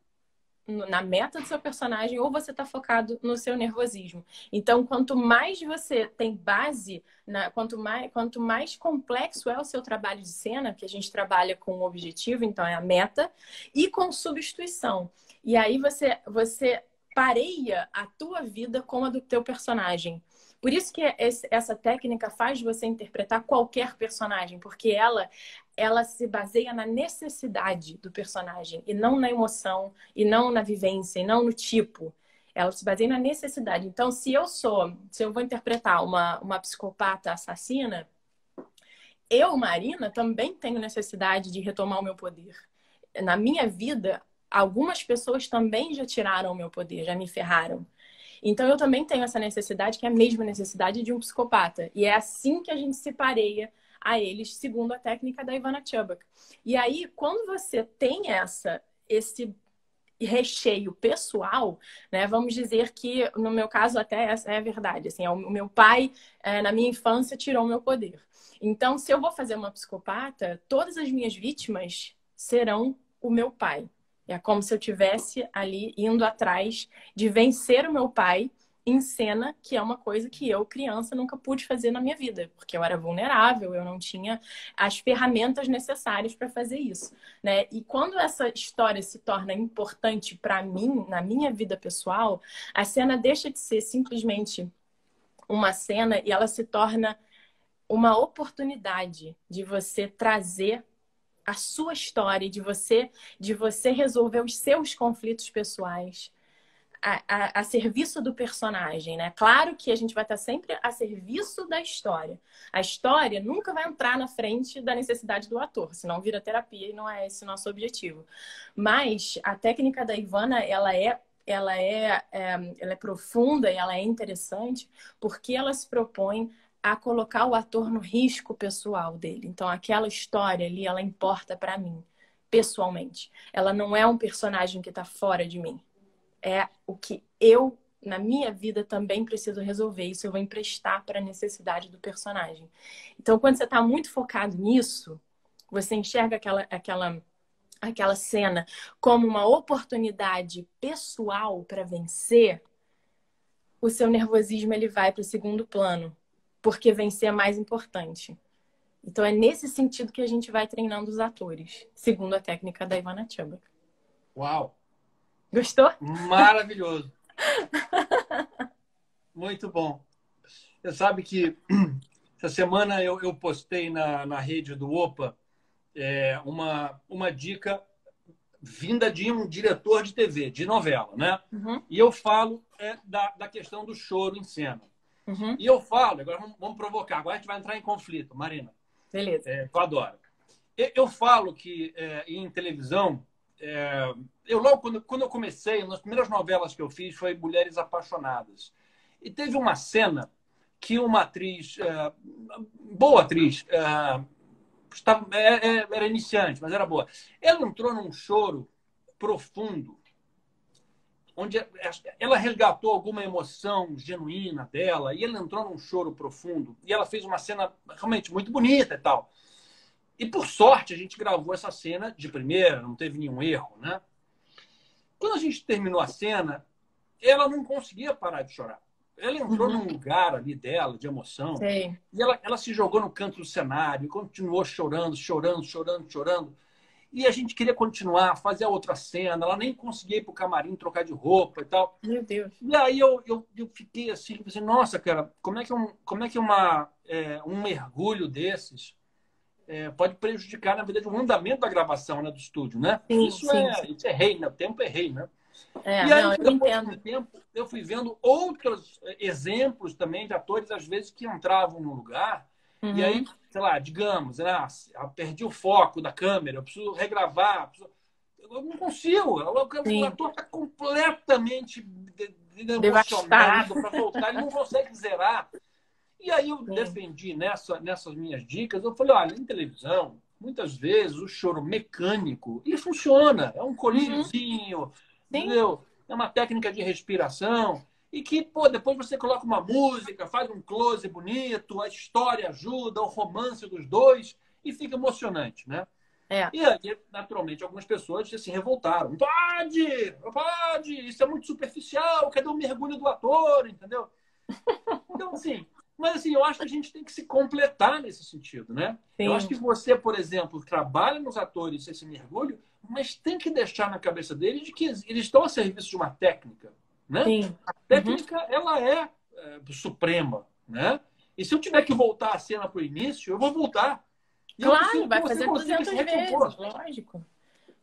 na meta do seu personagem, ou você está focado no seu nervosismo. Então, quanto mais você tem base, quanto mais complexo é o seu trabalho de cena, que a gente trabalha com o objetivo, então é a meta, e com substituição. E aí você pareia a tua vida com a do teu personagem. Por isso que essa técnica faz você interpretar qualquer personagem, porque ela se baseia na necessidade do personagem, e não na emoção, e não na vivência, e não no tipo. Ela se baseia na necessidade. Então, se eu vou interpretar uma psicopata assassina, eu, Marina, também tenho necessidade de retomar o meu poder. Na minha vida, algumas pessoas também já tiraram o meu poder, já me ferraram. Então, eu também tenho essa necessidade, que é a mesma necessidade de um psicopata. E é assim que a gente se pareia a eles, segundo a técnica da Ivana Chubbuck. E aí, quando você tem esse recheio pessoal, né? Vamos dizer que, no meu caso, até essa é a verdade. Assim, o meu pai, na minha infância, tirou o meu poder. Então, se eu vou fazer uma psicopata, todas as minhas vítimas serão o meu pai. É como se eu tivesse ali indo atrás de vencer o meu pai em cena, que é uma coisa que eu, criança, nunca pude fazer na minha vida, porque eu era vulnerável, eu não tinha as ferramentas necessárias para fazer isso, né? E quando essa história se torna importante para mim, na minha vida pessoal, a cena deixa de ser simplesmente uma cena e ela se torna uma oportunidade de você trazer a sua história, de você resolver os seus conflitos pessoais a serviço do personagem, né? Claro que a gente vai estar sempre a serviço da história. A história nunca vai entrar na frente da necessidade do ator, senão vira terapia e não é esse o nosso objetivo. Mas a técnica da Ivana, ela é profunda e ela é interessante porque ela se propõe a colocar o ator no risco pessoal dele. Então, aquela história ali, ela importa para mim, pessoalmente. Ela não é um personagem que está fora de mim. É o que eu, na minha vida, também preciso resolver. Isso eu vou emprestar para a necessidade do personagem. Então, quando você está muito focado nisso, você enxerga aquela cena como uma oportunidade pessoal para vencer, o seu nervosismo ele vai para o segundo plano, porque vencer é mais importante. Então, é nesse sentido que a gente vai treinando os atores, segundo a técnica da Ivana Chubbuck. Uau! Gostou? Maravilhoso! Muito bom. Você sabe que essa semana eu postei na rede do Opa uma dica vinda de um diretor de TV, de novela, né? Uhum, E eu falo da questão do choro em cena. uhum. E eu falo, agora vamos provocar, agora a gente vai entrar em conflito, Marina. Beleza. Eu adoro. Eu falo que em televisão, eu logo quando eu comecei, nas primeiras novelas que eu fiz foi Mulheres Apaixonadas. E teve uma cena que uma atriz, boa atriz, era iniciante, mas era boa. Ela entrou num choro profundo, onde ela resgatou alguma emoção genuína dela, e ela entrou num choro profundo, e ela fez uma cena realmente muito bonita e tal. E por sorte a gente gravou essa cena de primeira, não teve nenhum erro, né? Quando a gente terminou a cena, ela não conseguia parar de chorar. Ela entrou Uhum. num lugar ali dela, de emoção, Sei. e ela se jogou no canto do cenário, continuou chorando, chorando, chorando, chorando. E a gente queria continuar, fazer a outra cena, ela nem conseguia ir para o camarim trocar de roupa e tal. Meu Deus. E aí eu fiquei assim, nossa, cara, como é que um mergulho desses pode prejudicar, na verdade, o andamento da gravação, né, do estúdio, né? Sim, sim, sim. Isso é rei, né? O tempo é rei, né? E Não, aí, eu depois de um entendo. tempo, eu fui vendo outros exemplos também de atores, às vezes, que entravam no lugar e aí, Uhum. sei lá, digamos, né, perdi o foco da câmera, eu preciso regravar, eu não consigo. O Sim. ator está completamente Devastado. emocionado para voltar, ele não consegue zerar. E aí eu Sim. defendi nessas minhas dicas, eu falei, olha, em televisão, muitas vezes o choro mecânico, e funciona, é um Uhum. colíriozinho, Sim. entendeu? É uma técnica de respiração, e que, pô, depois você coloca uma música, faz um close bonito, a história ajuda, o romance dos dois, e fica emocionante, né? É. E aí, naturalmente, algumas pessoas se revoltaram. Não pode, isso é muito superficial, cadê o mergulho do ator, entendeu? Então, assim, mas assim, eu acho que a gente tem que se completar nesse sentido, né? Eu acho Sim. que você, por exemplo, trabalha nos atores esse mergulho, mas tem que deixar na cabeça deles de que eles estão a serviço de uma técnica, né? Sim. A Uhum. técnica, ela suprema, né? E se eu tiver que voltar a cena para o início, eu vou voltar. E eu Claro, preciso que vai você fazer consiga se 200 vezes, recompor. lógico.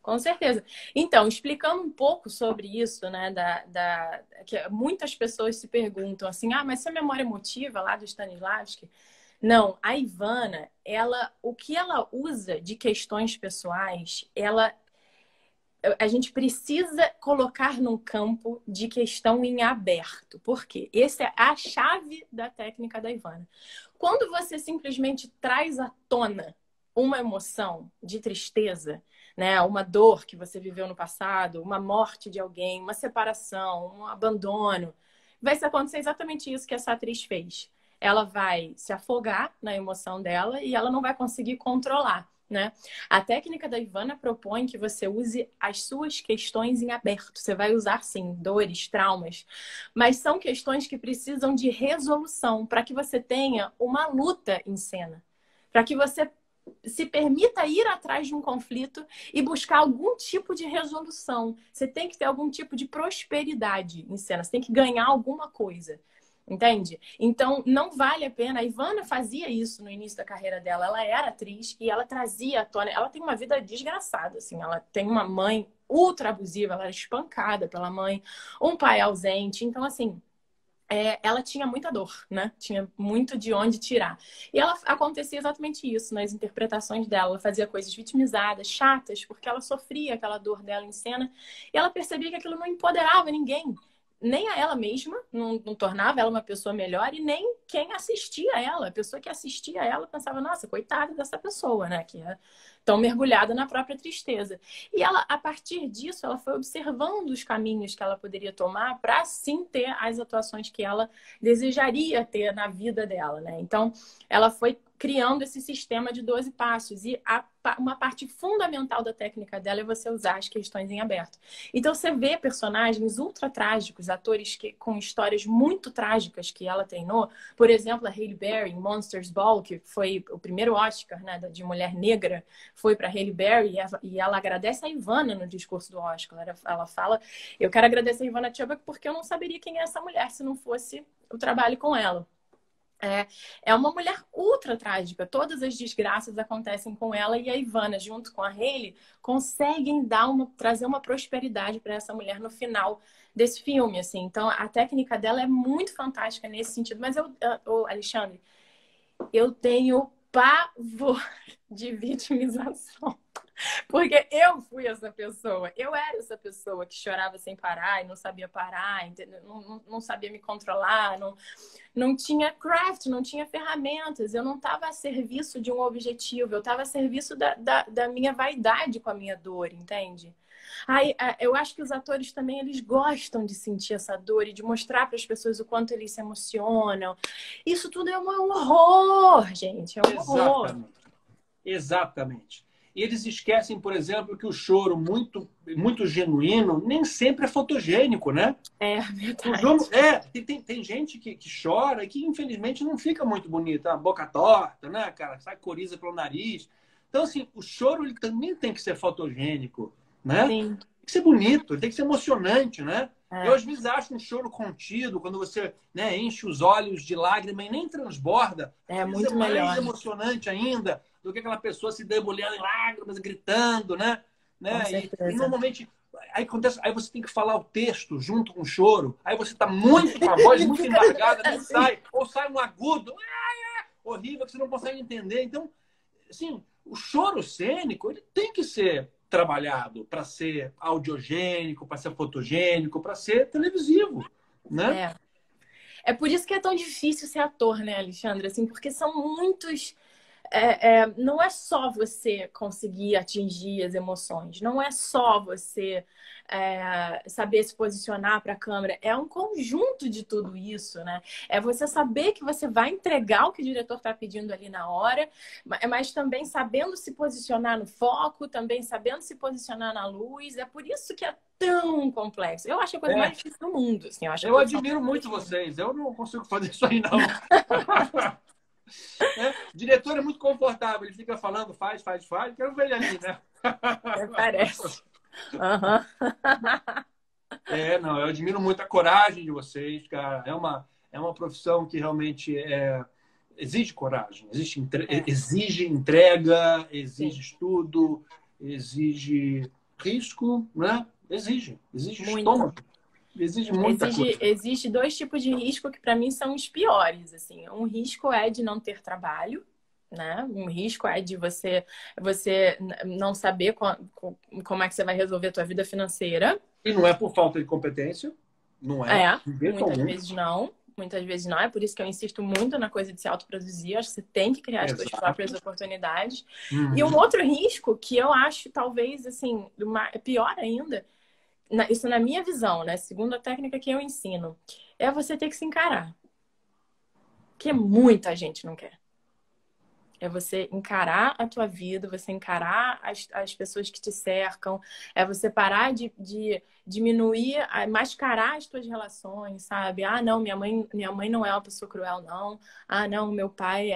Com certeza. Então, explicando um pouco sobre isso, né, que muitas pessoas se perguntam assim, ah, mas se a memória emotiva lá do Stanislavski? Não, a Ivana, o que ela usa de questões pessoais, a gente precisa colocar num campo de questão em aberto. Por quê? Essa é a chave da técnica da Ivana. Quando você simplesmente traz à tona uma emoção de tristeza, né, uma dor que você viveu no passado, uma morte de alguém, uma separação, um abandono, vai acontecer exatamente isso que essa atriz fez. Ela vai se afogar na emoção dela e ela não vai conseguir controlar, né? A técnica da Ivana propõe que você use as suas questões em aberto. Você vai usar, sim, dores, traumas, mas são questões que precisam de resolução para que você tenha uma luta em cena, para que você se permita ir atrás de um conflito e buscar algum tipo de resolução. Você tem que ter algum tipo de prosperidade em cena, você tem que ganhar alguma coisa. Entende? Então, não vale a pena. A Ivana fazia isso no início da carreira dela. Ela era atriz e ela trazia à tona. Ela tem uma vida desgraçada, assim. Ela tem uma mãe ultra abusiva, ela era espancada pela mãe, um pai ausente. Então, assim, ela tinha muita dor, né? Tinha muito de onde tirar. E ela acontecia exatamente isso nas interpretações dela. Ela fazia coisas vitimizadas, chatas, porque ela sofria aquela dor dela em cena. E ela percebia que aquilo não empoderava ninguém. Nem a ela mesma, não tornava ela uma pessoa melhor, e nem quem assistia a ela. A pessoa que assistia a ela pensava, nossa, coitada dessa pessoa, né? Que é tão mergulhada na própria tristeza. E ela, a partir disso, ela foi observando os caminhos que ela poderia tomar para sim ter as atuações que ela desejaria ter na vida dela, né? Então, ela foi criando esse sistema de 12 passos. E uma parte fundamental da técnica dela é você usar as questões em aberto. Então, você vê personagens ultra trágicos, atores com histórias muito trágicas que ela treinou. Por exemplo, a Halle Berry em Monsters Ball, que foi o primeiro Oscar, né, de mulher negra, foi para Halle Berry, e ela agradece a Ivana no discurso do Oscar. Ela fala, eu quero agradecer a Ivana Chubbuck porque eu não saberia quem é essa mulher se não fosse o trabalho com ela. É uma mulher ultra trágica. Todas as desgraças acontecem com ela e a Ivana, junto com a Hayley, conseguem trazer uma prosperidade para essa mulher no final desse filme, assim. Então, a técnica dela é muito fantástica nesse sentido. Mas Alexandre, eu tenho pavor de vitimização. Porque eu fui essa pessoa. Eu era essa pessoa que chorava sem parar e não sabia parar, entendeu? Não sabia me controlar, não tinha craft, não tinha ferramentas. Eu não estava a serviço de um objetivo, eu estava a serviço da minha vaidade com a minha dor, entende? Aí, eu acho que os atores também, eles gostam de sentir essa dor e de mostrar para as pessoas o quanto eles se emocionam. Isso tudo é um horror, gente. É um horror. Exatamente. E eles esquecem, por exemplo, que o choro muito, muito genuíno nem sempre é fotogênico, né? É verdade. Tem gente que chora e que, infelizmente, não fica muito bonita. A boca torta, né, cara? Sai coriza pelo nariz. Então, assim, o choro ele também tem que ser fotogênico, né? Sim. Tem que ser bonito, tem que ser emocionante, né? É. Eu, às vezes, acho um choro contido, quando você, né, enche os olhos de lágrima e nem transborda. É muito melhor. Mais emocionante ainda do que aquela pessoa se debulhando em lágrimas, gritando, né? E normalmente, aí acontece, aí você tem que falar o texto junto com o choro, aí você está muito com a voz muito embargada, nem sai, ou sai um agudo, horrível, que você não consegue entender. Então, assim, o choro cênico, ele tem que ser trabalhado para ser audiogênico, para ser fotogênico, para ser televisivo, né? É por isso que é tão difícil ser ator, né, Alexandre? Assim, porque são muitos... não é só você conseguir atingir as emoções, não é só você saber se posicionar para a câmera, é um conjunto de tudo isso, né? É você saber que você vai entregar o que o diretor está pedindo ali na hora, mas também sabendo se posicionar no foco, também sabendo se posicionar na luz. É por isso que é tão complexo. Eu acho a coisa mais difícil do mundo. Assim, eu admiro muito vocês. Eu não consigo fazer isso aí, não. O diretor é muito confortável, ele fica falando, faz. Quero ver ele ali, né? Parece. Não, eu admiro muito a coragem de vocês, cara. É uma profissão que realmente exige coragem, exige entrega, exige estudo, exige risco, né? Exige estômago. Exige muita coisa. Existe dois tipos de risco que para mim são os piores, assim. Um risco é de não ter trabalho, né? Um risco é de você não saber como é que você vai resolver a tua vida financeira. E não é por falta de competência, não é. Muitas vezes não. É por isso que eu insisto muito na coisa de se autoproduzir. Acho que você tem que criar as suas próprias oportunidades. E um outro risco que eu acho, talvez, assim, pior ainda, isso na minha visão, né? Segundo a técnica que eu ensino, é você ter que se encarar. Que muita gente não quer. É você encarar a tua vida, você encarar as pessoas que te cercam, é você parar de diminuir, mascarar as tuas relações, sabe? Ah, não, minha mãe não é uma pessoa cruel, não. Ah, não, meu pai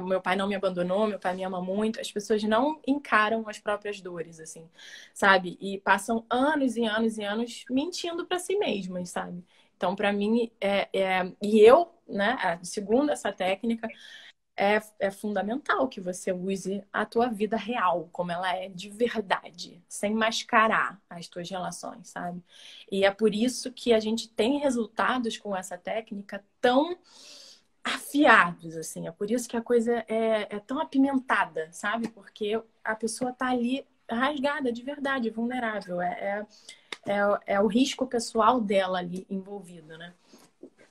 meu pai não me abandonou, meu pai me ama muito. As pessoas não encaram as próprias dores, assim, sabe? E passam anos e anos e anos mentindo para si mesmas, sabe? Então, para mim, e eu, né, segundo essa técnica, é fundamental que você use a tua vida real, como ela é de verdade, sem mascarar as tuas relações, sabe? E é por isso que a gente tem resultados com essa técnica tão afiados, assim. É por isso que a coisa é tão apimentada, sabe? Porque a pessoa tá ali rasgada de verdade, vulnerável. É o risco pessoal dela ali envolvido, né?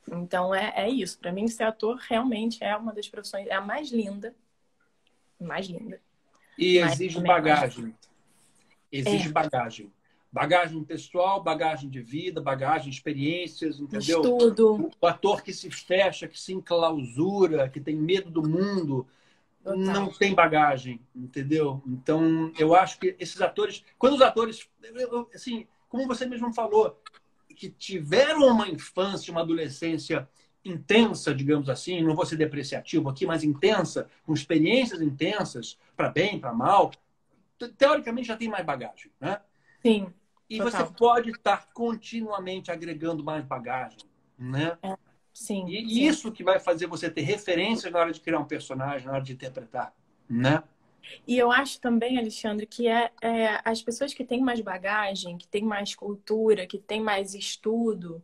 Então, é isso. Para mim, ser ator realmente é uma das profissões, é a mais linda. Mais linda. E exige bagagem. Exige bagagem. Bagagem pessoal, bagagem de vida, bagagem, experiências, entendeu? Estudo. O ator que se fecha, que se enclausura, que tem medo do mundo, total, não tem bagagem, entendeu? Então, eu acho que esses atores... Quando os atores, assim, como você mesmo falou, que tiveram uma infância, uma adolescência intensa, digamos assim, não vou ser depreciativo aqui, mas intensa, com experiências intensas, para bem, para mal, teoricamente já tem mais bagagem, né? Sim. E total. você pode estar continuamente agregando mais bagagem, né? Sim, E sim. isso que vai fazer você ter referências na hora de criar um personagem, na hora de interpretar, né? E eu acho também, Alexandre, que as pessoas que têm mais bagagem, que têm mais cultura, que têm mais estudo,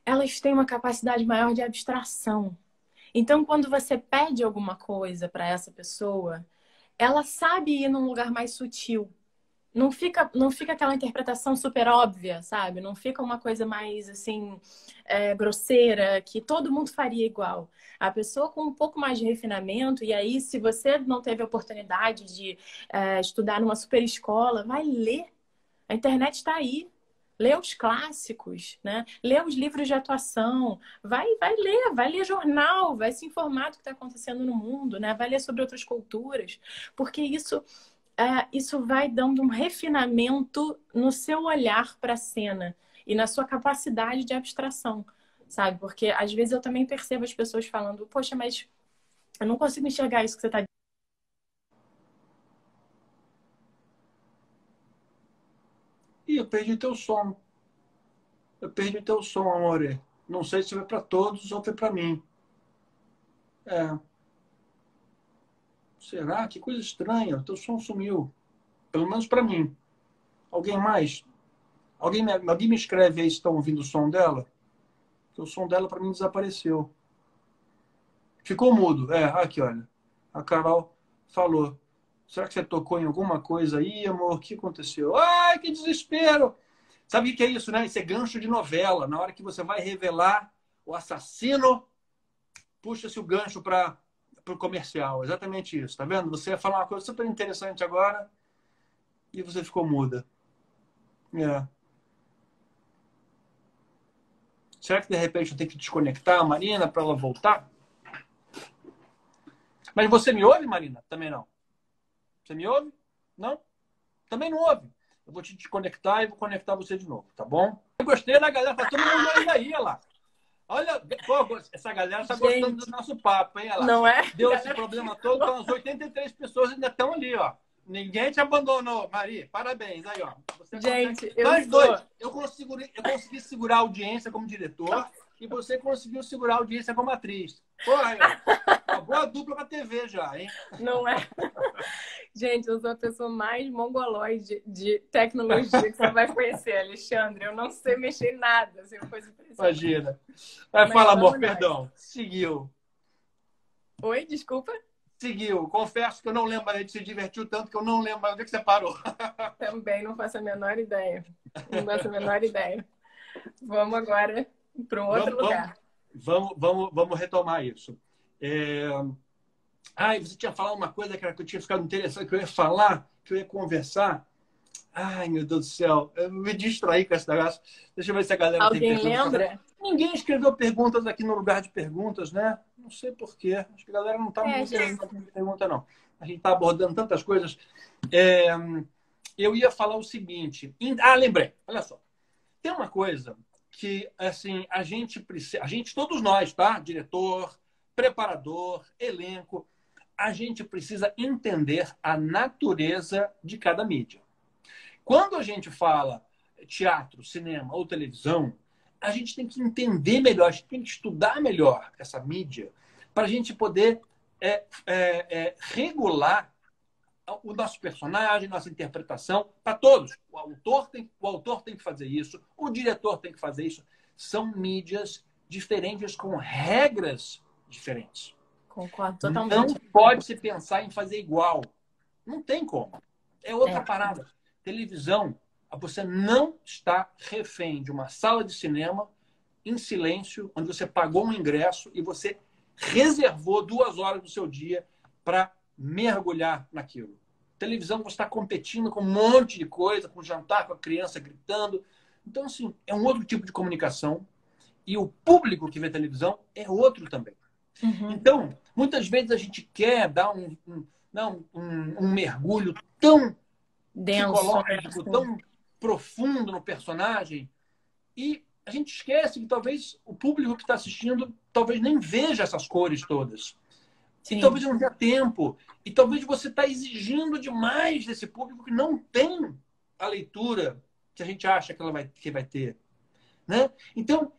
elas têm uma capacidade maior de abstração. Então, quando você pede alguma coisa para essa pessoa, ela sabe ir num lugar mais sutil. Não fica aquela interpretação super óbvia, sabe? Não fica uma coisa mais, assim, grosseira, que todo mundo faria igual. A pessoa com um pouco mais de refinamento, e aí, se você não teve a oportunidade de estudar numa super escola, vai ler. A internet está aí. Lê os clássicos, né? Lê os livros de atuação, vai ler jornal, vai se informar do que está acontecendo no mundo, né? Vai ler sobre outras culturas, porque isso vai dando um refinamento no seu olhar para a cena e na sua capacidade de abstração, sabe? Porque às vezes eu também percebo as pessoas falando, poxa, mas eu não consigo enxergar isso que você está dizendo. Ih, eu perdi teu som. Eu perdi teu som, amore. Não sei se foi para todos ou foi para mim. É. Será? Que coisa estranha. O teu som sumiu. Pelo menos para mim. Alguém mais? Alguém me escreve aí se estão ouvindo o som dela? Porque o som dela para mim desapareceu. Ficou mudo. É, aqui, olha. A Carol falou. Será que você tocou em alguma coisa aí, amor? O que aconteceu? Ai, que desespero! Sabe o que é isso, né? Isso é gancho de novela. Na hora que você vai revelar o assassino, puxa-se o gancho para o comercial. Exatamente isso. Tá vendo? Você ia falar uma coisa super interessante agora e você ficou muda. É. Será que de repente eu tenho que desconectar a Marina para ela voltar? Mas você me ouve, Marina? Também não. Você me ouve? Não? Também não ouve. Eu vou te desconectar e vou conectar você de novo, tá bom? Eu gostei da galera, tá todo mundo ainda aí, olha lá. Olha, pô, essa galera está gostando do nosso papo, hein? Olha lá. Não é? Deu esse problema todo, então as 83 pessoas ainda estão ali, ó. Ninguém te abandonou, Maria. Parabéns, aí, ó. Você Gente, consegue... Nós dois, eu consegui segurar a audiência como diretor e você conseguiu segurar a audiência como atriz. Porra, aí, ó. Uma boa dupla pra TV já, hein? Não é? Gente, eu sou a pessoa mais mongolóide de tecnologia que você vai conhecer, Alexandre. Eu não sei mexer em nada, assim, coisa impressionante. Imagina. Vai, fala, amor, perdão. Seguiu. Oi, desculpa? Seguiu. Confesso que eu não lembro, a gente se divertiu tanto que eu não lembro onde é que você parou. Também não faço a menor ideia. Não faço a menor ideia. Vamos agora para um outro lugar. Vamos retomar isso. Você tinha falado uma coisa que eu tinha ficado interessante, que eu ia falar, que eu ia conversar. Ai, meu Deus do céu. Eu me distraí com esse negócio. Deixa eu ver se a galera tem perguntas. Alguém lembra? Ninguém escreveu perguntas aqui no lugar de perguntas, né? Não sei por quê. Acho que a galera não está muito querendo pergunta, não. A gente está abordando tantas coisas. Eu ia falar o seguinte. Lembrei. Olha só. Tem uma coisa que, assim, a gente precisa... A gente, todos nós, tá? Diretor, preparador, elenco. A gente precisa entender a natureza de cada mídia. Quando a gente fala teatro, cinema ou televisão, a gente tem que entender melhor, a gente tem que estudar melhor essa mídia para a gente poder regular o nosso personagem, nossa interpretação, para todos. O autor tem que fazer isso, o diretor tem que fazer isso. São mídias diferentes com regras diferentes. Concordo totalmente. Não pode se pensar em fazer igual. Não tem como. É outra parada. Televisão, você não está refém de uma sala de cinema em silêncio, onde você pagou um ingresso e você reservou 2 horas do seu dia para mergulhar naquilo. Televisão, você está competindo com um monte de coisa, com jantar, com a criança gritando. Então, assim, é um outro tipo de comunicação. E o público que vê televisão é outro também. Uhum. Então, muitas vezes a gente quer dar um mergulho tão psicológico, tão profundo no personagem, e a gente esquece que talvez o público que está assistindo talvez nem veja essas cores todas. Sim. E talvez não tenha tempo. E talvez você está exigindo demais desse público que não tem a leitura que a gente acha que vai ter. Né? Então,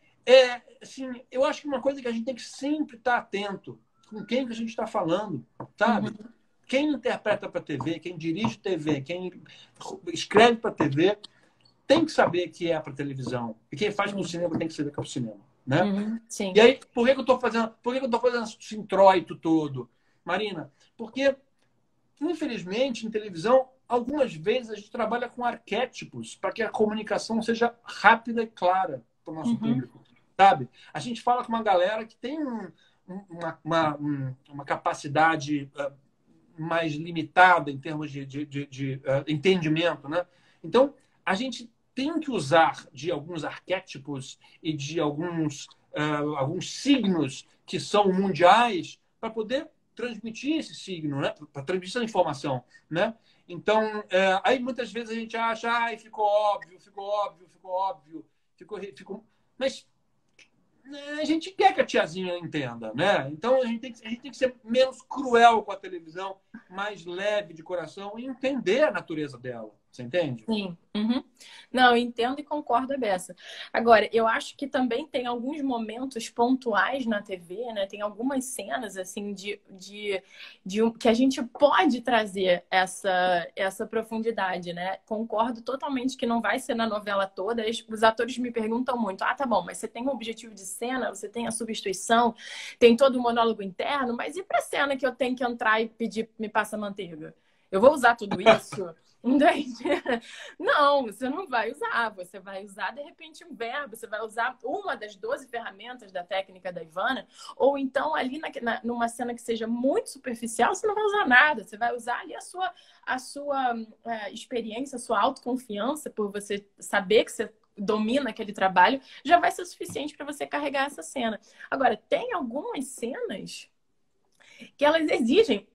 assim, eu acho que uma coisa que a gente tem que sempre estar atento com quem que a gente está falando, sabe? Uhum. Quem interpreta para TV, quem dirige TV, quem escreve para TV, tem que saber que é para televisão. E quem faz no cinema tem que saber que é para o cinema, né? Uhum. Sim. E aí, por que eu estou fazendo esse introito todo, Marina? Porque, infelizmente, em televisão, algumas vezes a gente trabalha com arquétipos para que a comunicação seja rápida e clara para o nosso público, sabe? A gente fala com uma galera que tem uma capacidade mais limitada em termos de entendimento, né? Então, a gente tem que usar de alguns arquétipos e de alguns signos que são mundiais para poder transmitir esse signo, né? Para transmitir essa informação, né? Então, aí muitas vezes a gente acha, ficou óbvio, mas a gente quer que a tiazinha entenda, né? Então a gente tem que ser menos cruel com a televisão, mais leve de coração e entender a natureza dela. Você entende? Sim. Uhum. Não, eu entendo e concordo, Bessa. Agora, eu acho que também tem alguns momentos pontuais na TV, né? Tem algumas cenas, assim, que a gente pode trazer essa profundidade, né? Concordo totalmente que não vai ser na novela toda. Os atores me perguntam muito, tá bom, mas você tem um objetivo de cena, você tem a substituição, tem todo o monólogo interno, mas e pra cena que eu tenho que entrar e pedir, me passa manteiga? Eu vou usar tudo isso? Não, você não vai usar. Você vai usar, de repente, um verbo. Você vai usar uma das 12 ferramentas da técnica da Ivana. Ou então, ali numa cena que seja muito superficial, você não vai usar nada. Você vai usar ali a sua experiência, a sua autoconfiança, por você saber que você domina aquele trabalho, já vai ser suficiente para você carregar essa cena. Agora, tem algumas cenas que elas exigem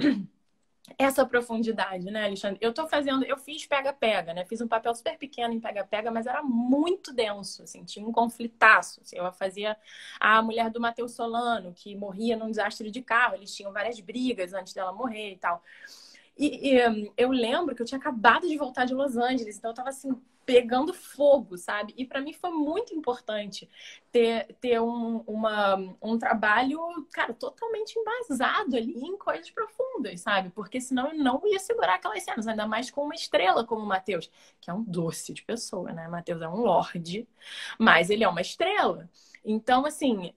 essa profundidade, né, Alexandre? Eu fiz pega-pega, né? Fiz um papel super pequeno em pega-pega, mas era muito denso, assim, tinha um conflitaço. Assim, eu fazia a mulher do Matheus Solano, que morria num desastre de carro, eles tinham várias brigas antes dela morrer e tal. E eu lembro que eu tinha acabado de voltar de Los Angeles, então eu tava assim, pegando fogo, sabe? E para mim foi muito importante ter um trabalho, cara, totalmente embasado ali em coisas profundas, sabe? Porque senão eu não ia segurar aquelas cenas, ainda mais com uma estrela como o Matheus, que é um doce de pessoa, né? Matheus é um lorde, mas ele é uma estrela. Então, assim,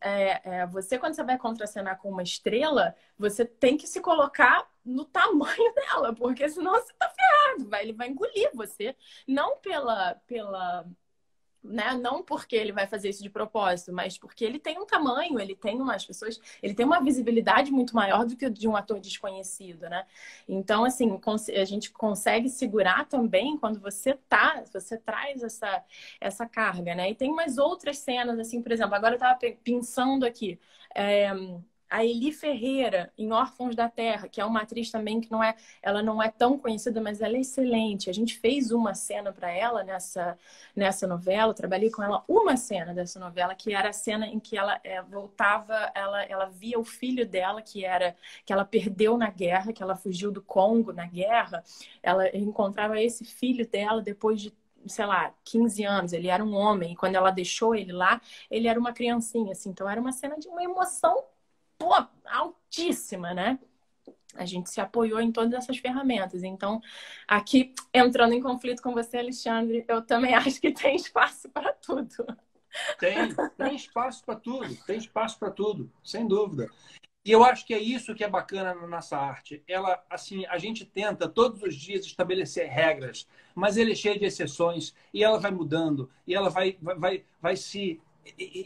você quando você vai contracenar com uma estrela, você tem que se colocar no tamanho dela, porque senão você tá ferrado, ele vai engolir você. Não né? Não porque ele vai fazer isso de propósito, mas porque ele tem um tamanho, ele tem ele tem uma visibilidade muito maior do que de um ator desconhecido, né? Então, assim, a gente consegue segurar também quando você traz essa carga, né? E tem umas outras cenas, assim, por exemplo, agora eu tava pensando aqui, a Eli Ferreira, em Órfãos da Terra, que é uma atriz também que ela não é tão conhecida, mas ela é excelente. A gente fez uma cena para ela nessa novela, eu trabalhei com ela uma cena dessa novela, que era a cena em que ela voltava, ela via o filho dela, que ela perdeu na guerra, que ela fugiu do Congo na guerra. Ela encontrava esse filho dela depois de, sei lá, 15 anos, ele era um homem, e quando ela deixou ele lá, ele era uma criancinha, assim. Então era uma cena de uma emoção altíssima, né? A gente se apoiou em todas essas ferramentas. Então, aqui, entrando em conflito com você, Alexandre, eu também acho que tem espaço para tudo. Tem espaço para tudo, sem dúvida. E eu acho que é isso que é bacana na nossa arte. Assim, a gente tenta todos os dias estabelecer regras, mas ele é cheio de exceções e ela vai mudando e ela vai se...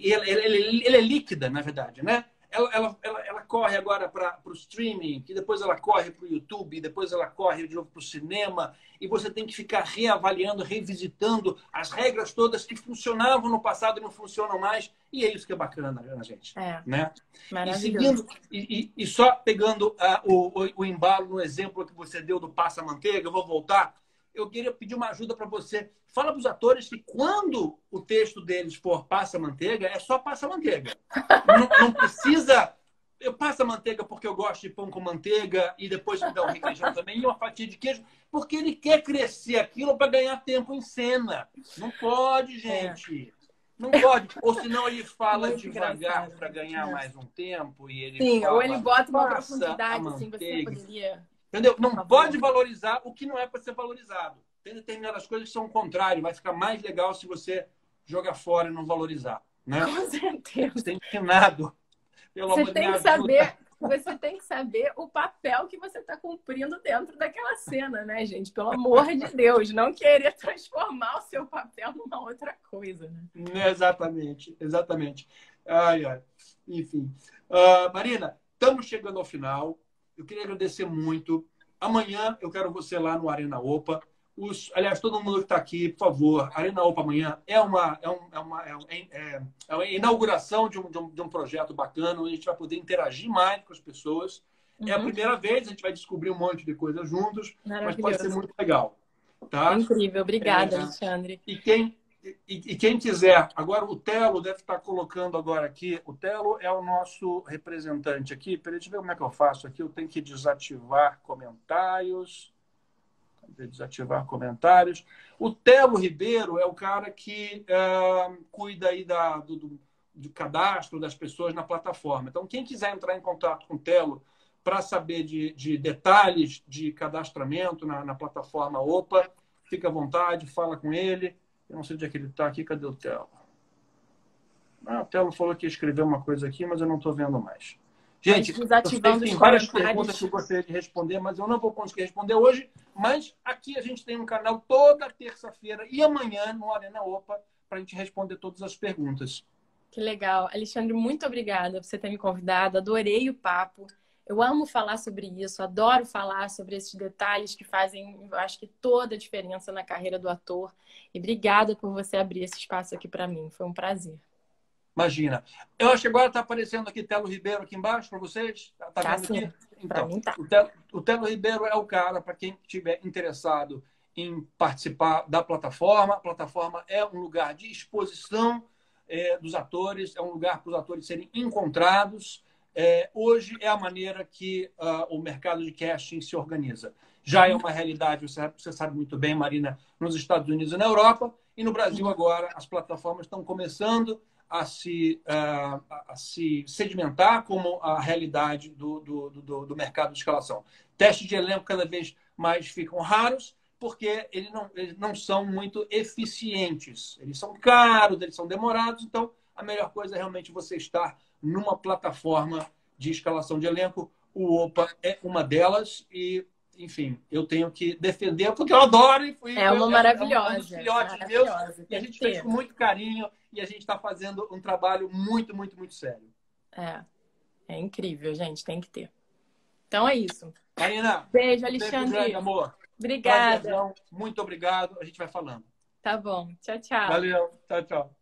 Ela é líquida, na verdade, né? Ela corre agora para o streaming, que depois ela corre para o YouTube, depois ela corre de novo para o cinema, e você tem que ficar reavaliando, revisitando as regras todas que funcionavam no passado e não funcionam mais, e é isso que é bacana na gente. Né? Maravilhoso. E só pegando o embalo no exemplo que você deu do passa-manteiga, eu vou voltar. Eu queria pedir uma ajuda para você. Fala para os atores que quando o texto deles for passa-manteiga, é só passa-manteiga. Não precisa... Eu passo a manteiga porque eu gosto de pão com manteiga e depois me dá um requeijão também e uma fatia de queijo, porque ele quer crescer aquilo para ganhar tempo em cena. Não pode, gente. Não pode. Ou senão ele fala Muito devagar engraçado. para ganhar mais um tempo e ele Sim, ou ele fala, bota uma passa a profundidade, assim, você manteiga. poderia... Entendeu? Por Não favor. pode valorizar o que não é para ser valorizado. Tem determinadas coisas que são o contrário. Vai ficar mais legal se você jogar fora e não valorizar. Né? Com certeza. Você tem ensinado. Pelo Você amor de tem Deus, que saber, você tem que saber o papel que você está cumprindo dentro daquela cena, né, gente? Pelo amor de Deus, não querer transformar o seu papel numa outra coisa, né? Exatamente, exatamente. Ai, ai. Enfim. Marina, estamos chegando ao final. Eu queria agradecer muito. Amanhã eu quero você lá no Arena Opa. Aliás, todo mundo que está aqui, por favor, Arena Opa amanhã é uma inauguração de um projeto bacana, onde a gente vai poder interagir mais com as pessoas. É a primeira vez, a gente vai descobrir um monte de coisas juntos, mas pode ser muito legal. Tá? Incrível, obrigada, Alexandre. E quem quiser, agora o Telo deve estar colocando agora aqui. O Telo é o nosso representante aqui. Peraí, deixa eu ver como é que eu faço aqui. Eu tenho que desativar comentários. Desativar comentários. O Telo Ribeiro é o cara que cuida aí do cadastro das pessoas na plataforma. Então, quem quiser entrar em contato com o Telo para saber de detalhes de cadastramento na plataforma Opa, fica à vontade, fala com ele. Eu não sei onde é que ele está aqui. Cadê o Telo? O Telo falou que ia escrever uma coisa aqui, mas eu não estou vendo mais. Gente, tem várias perguntas que eu gostaria de responder, mas eu não vou conseguir responder hoje. Mas aqui a gente tem um canal toda terça-feira e amanhã no Arena Opa para a gente responder todas as perguntas. Que legal. Alexandre, muito obrigada por você ter me convidado. Adorei o papo. Eu amo falar sobre isso, adoro falar sobre esses detalhes que fazem, eu acho que toda a diferença na carreira do ator. E obrigada por você abrir esse espaço aqui para mim. Foi um prazer. Imagina. Eu acho que agora está aparecendo aqui Telo Ribeiro aqui embaixo para vocês. Está vendo sim. aqui? Então, tá. o Telo Ribeiro é o cara para quem estiver interessado em participar da plataforma. A plataforma é um lugar de exposição dos atores, é um lugar para os atores serem encontrados. Hoje é a maneira que o mercado de casting se organiza. Já é uma realidade, você sabe muito bem, Marina, nos Estados Unidos e na Europa. E no Brasil agora as plataformas estão começando a se sedimentar como a realidade do mercado de escalação. Testes de elenco cada vez mais ficam raros, porque eles não são muito eficientes. Eles são caros, eles são demorados, então a melhor coisa é realmente você estar numa plataforma de escalação de elenco. O Opa é uma delas e, enfim, eu tenho que defender porque eu adoro. É uma maravilhosa. É um dos filhotes meus e a gente fez com muito carinho e a gente está fazendo um trabalho muito, muito, muito sério. É incrível, gente. Tem que ter. Então é isso. Marina. Beijo, Alexandre. Beijo, amor. Obrigada. Prazerzão. Muito obrigado. A gente vai falando. Tá bom. Tchau, tchau. Valeu. Tchau, tchau.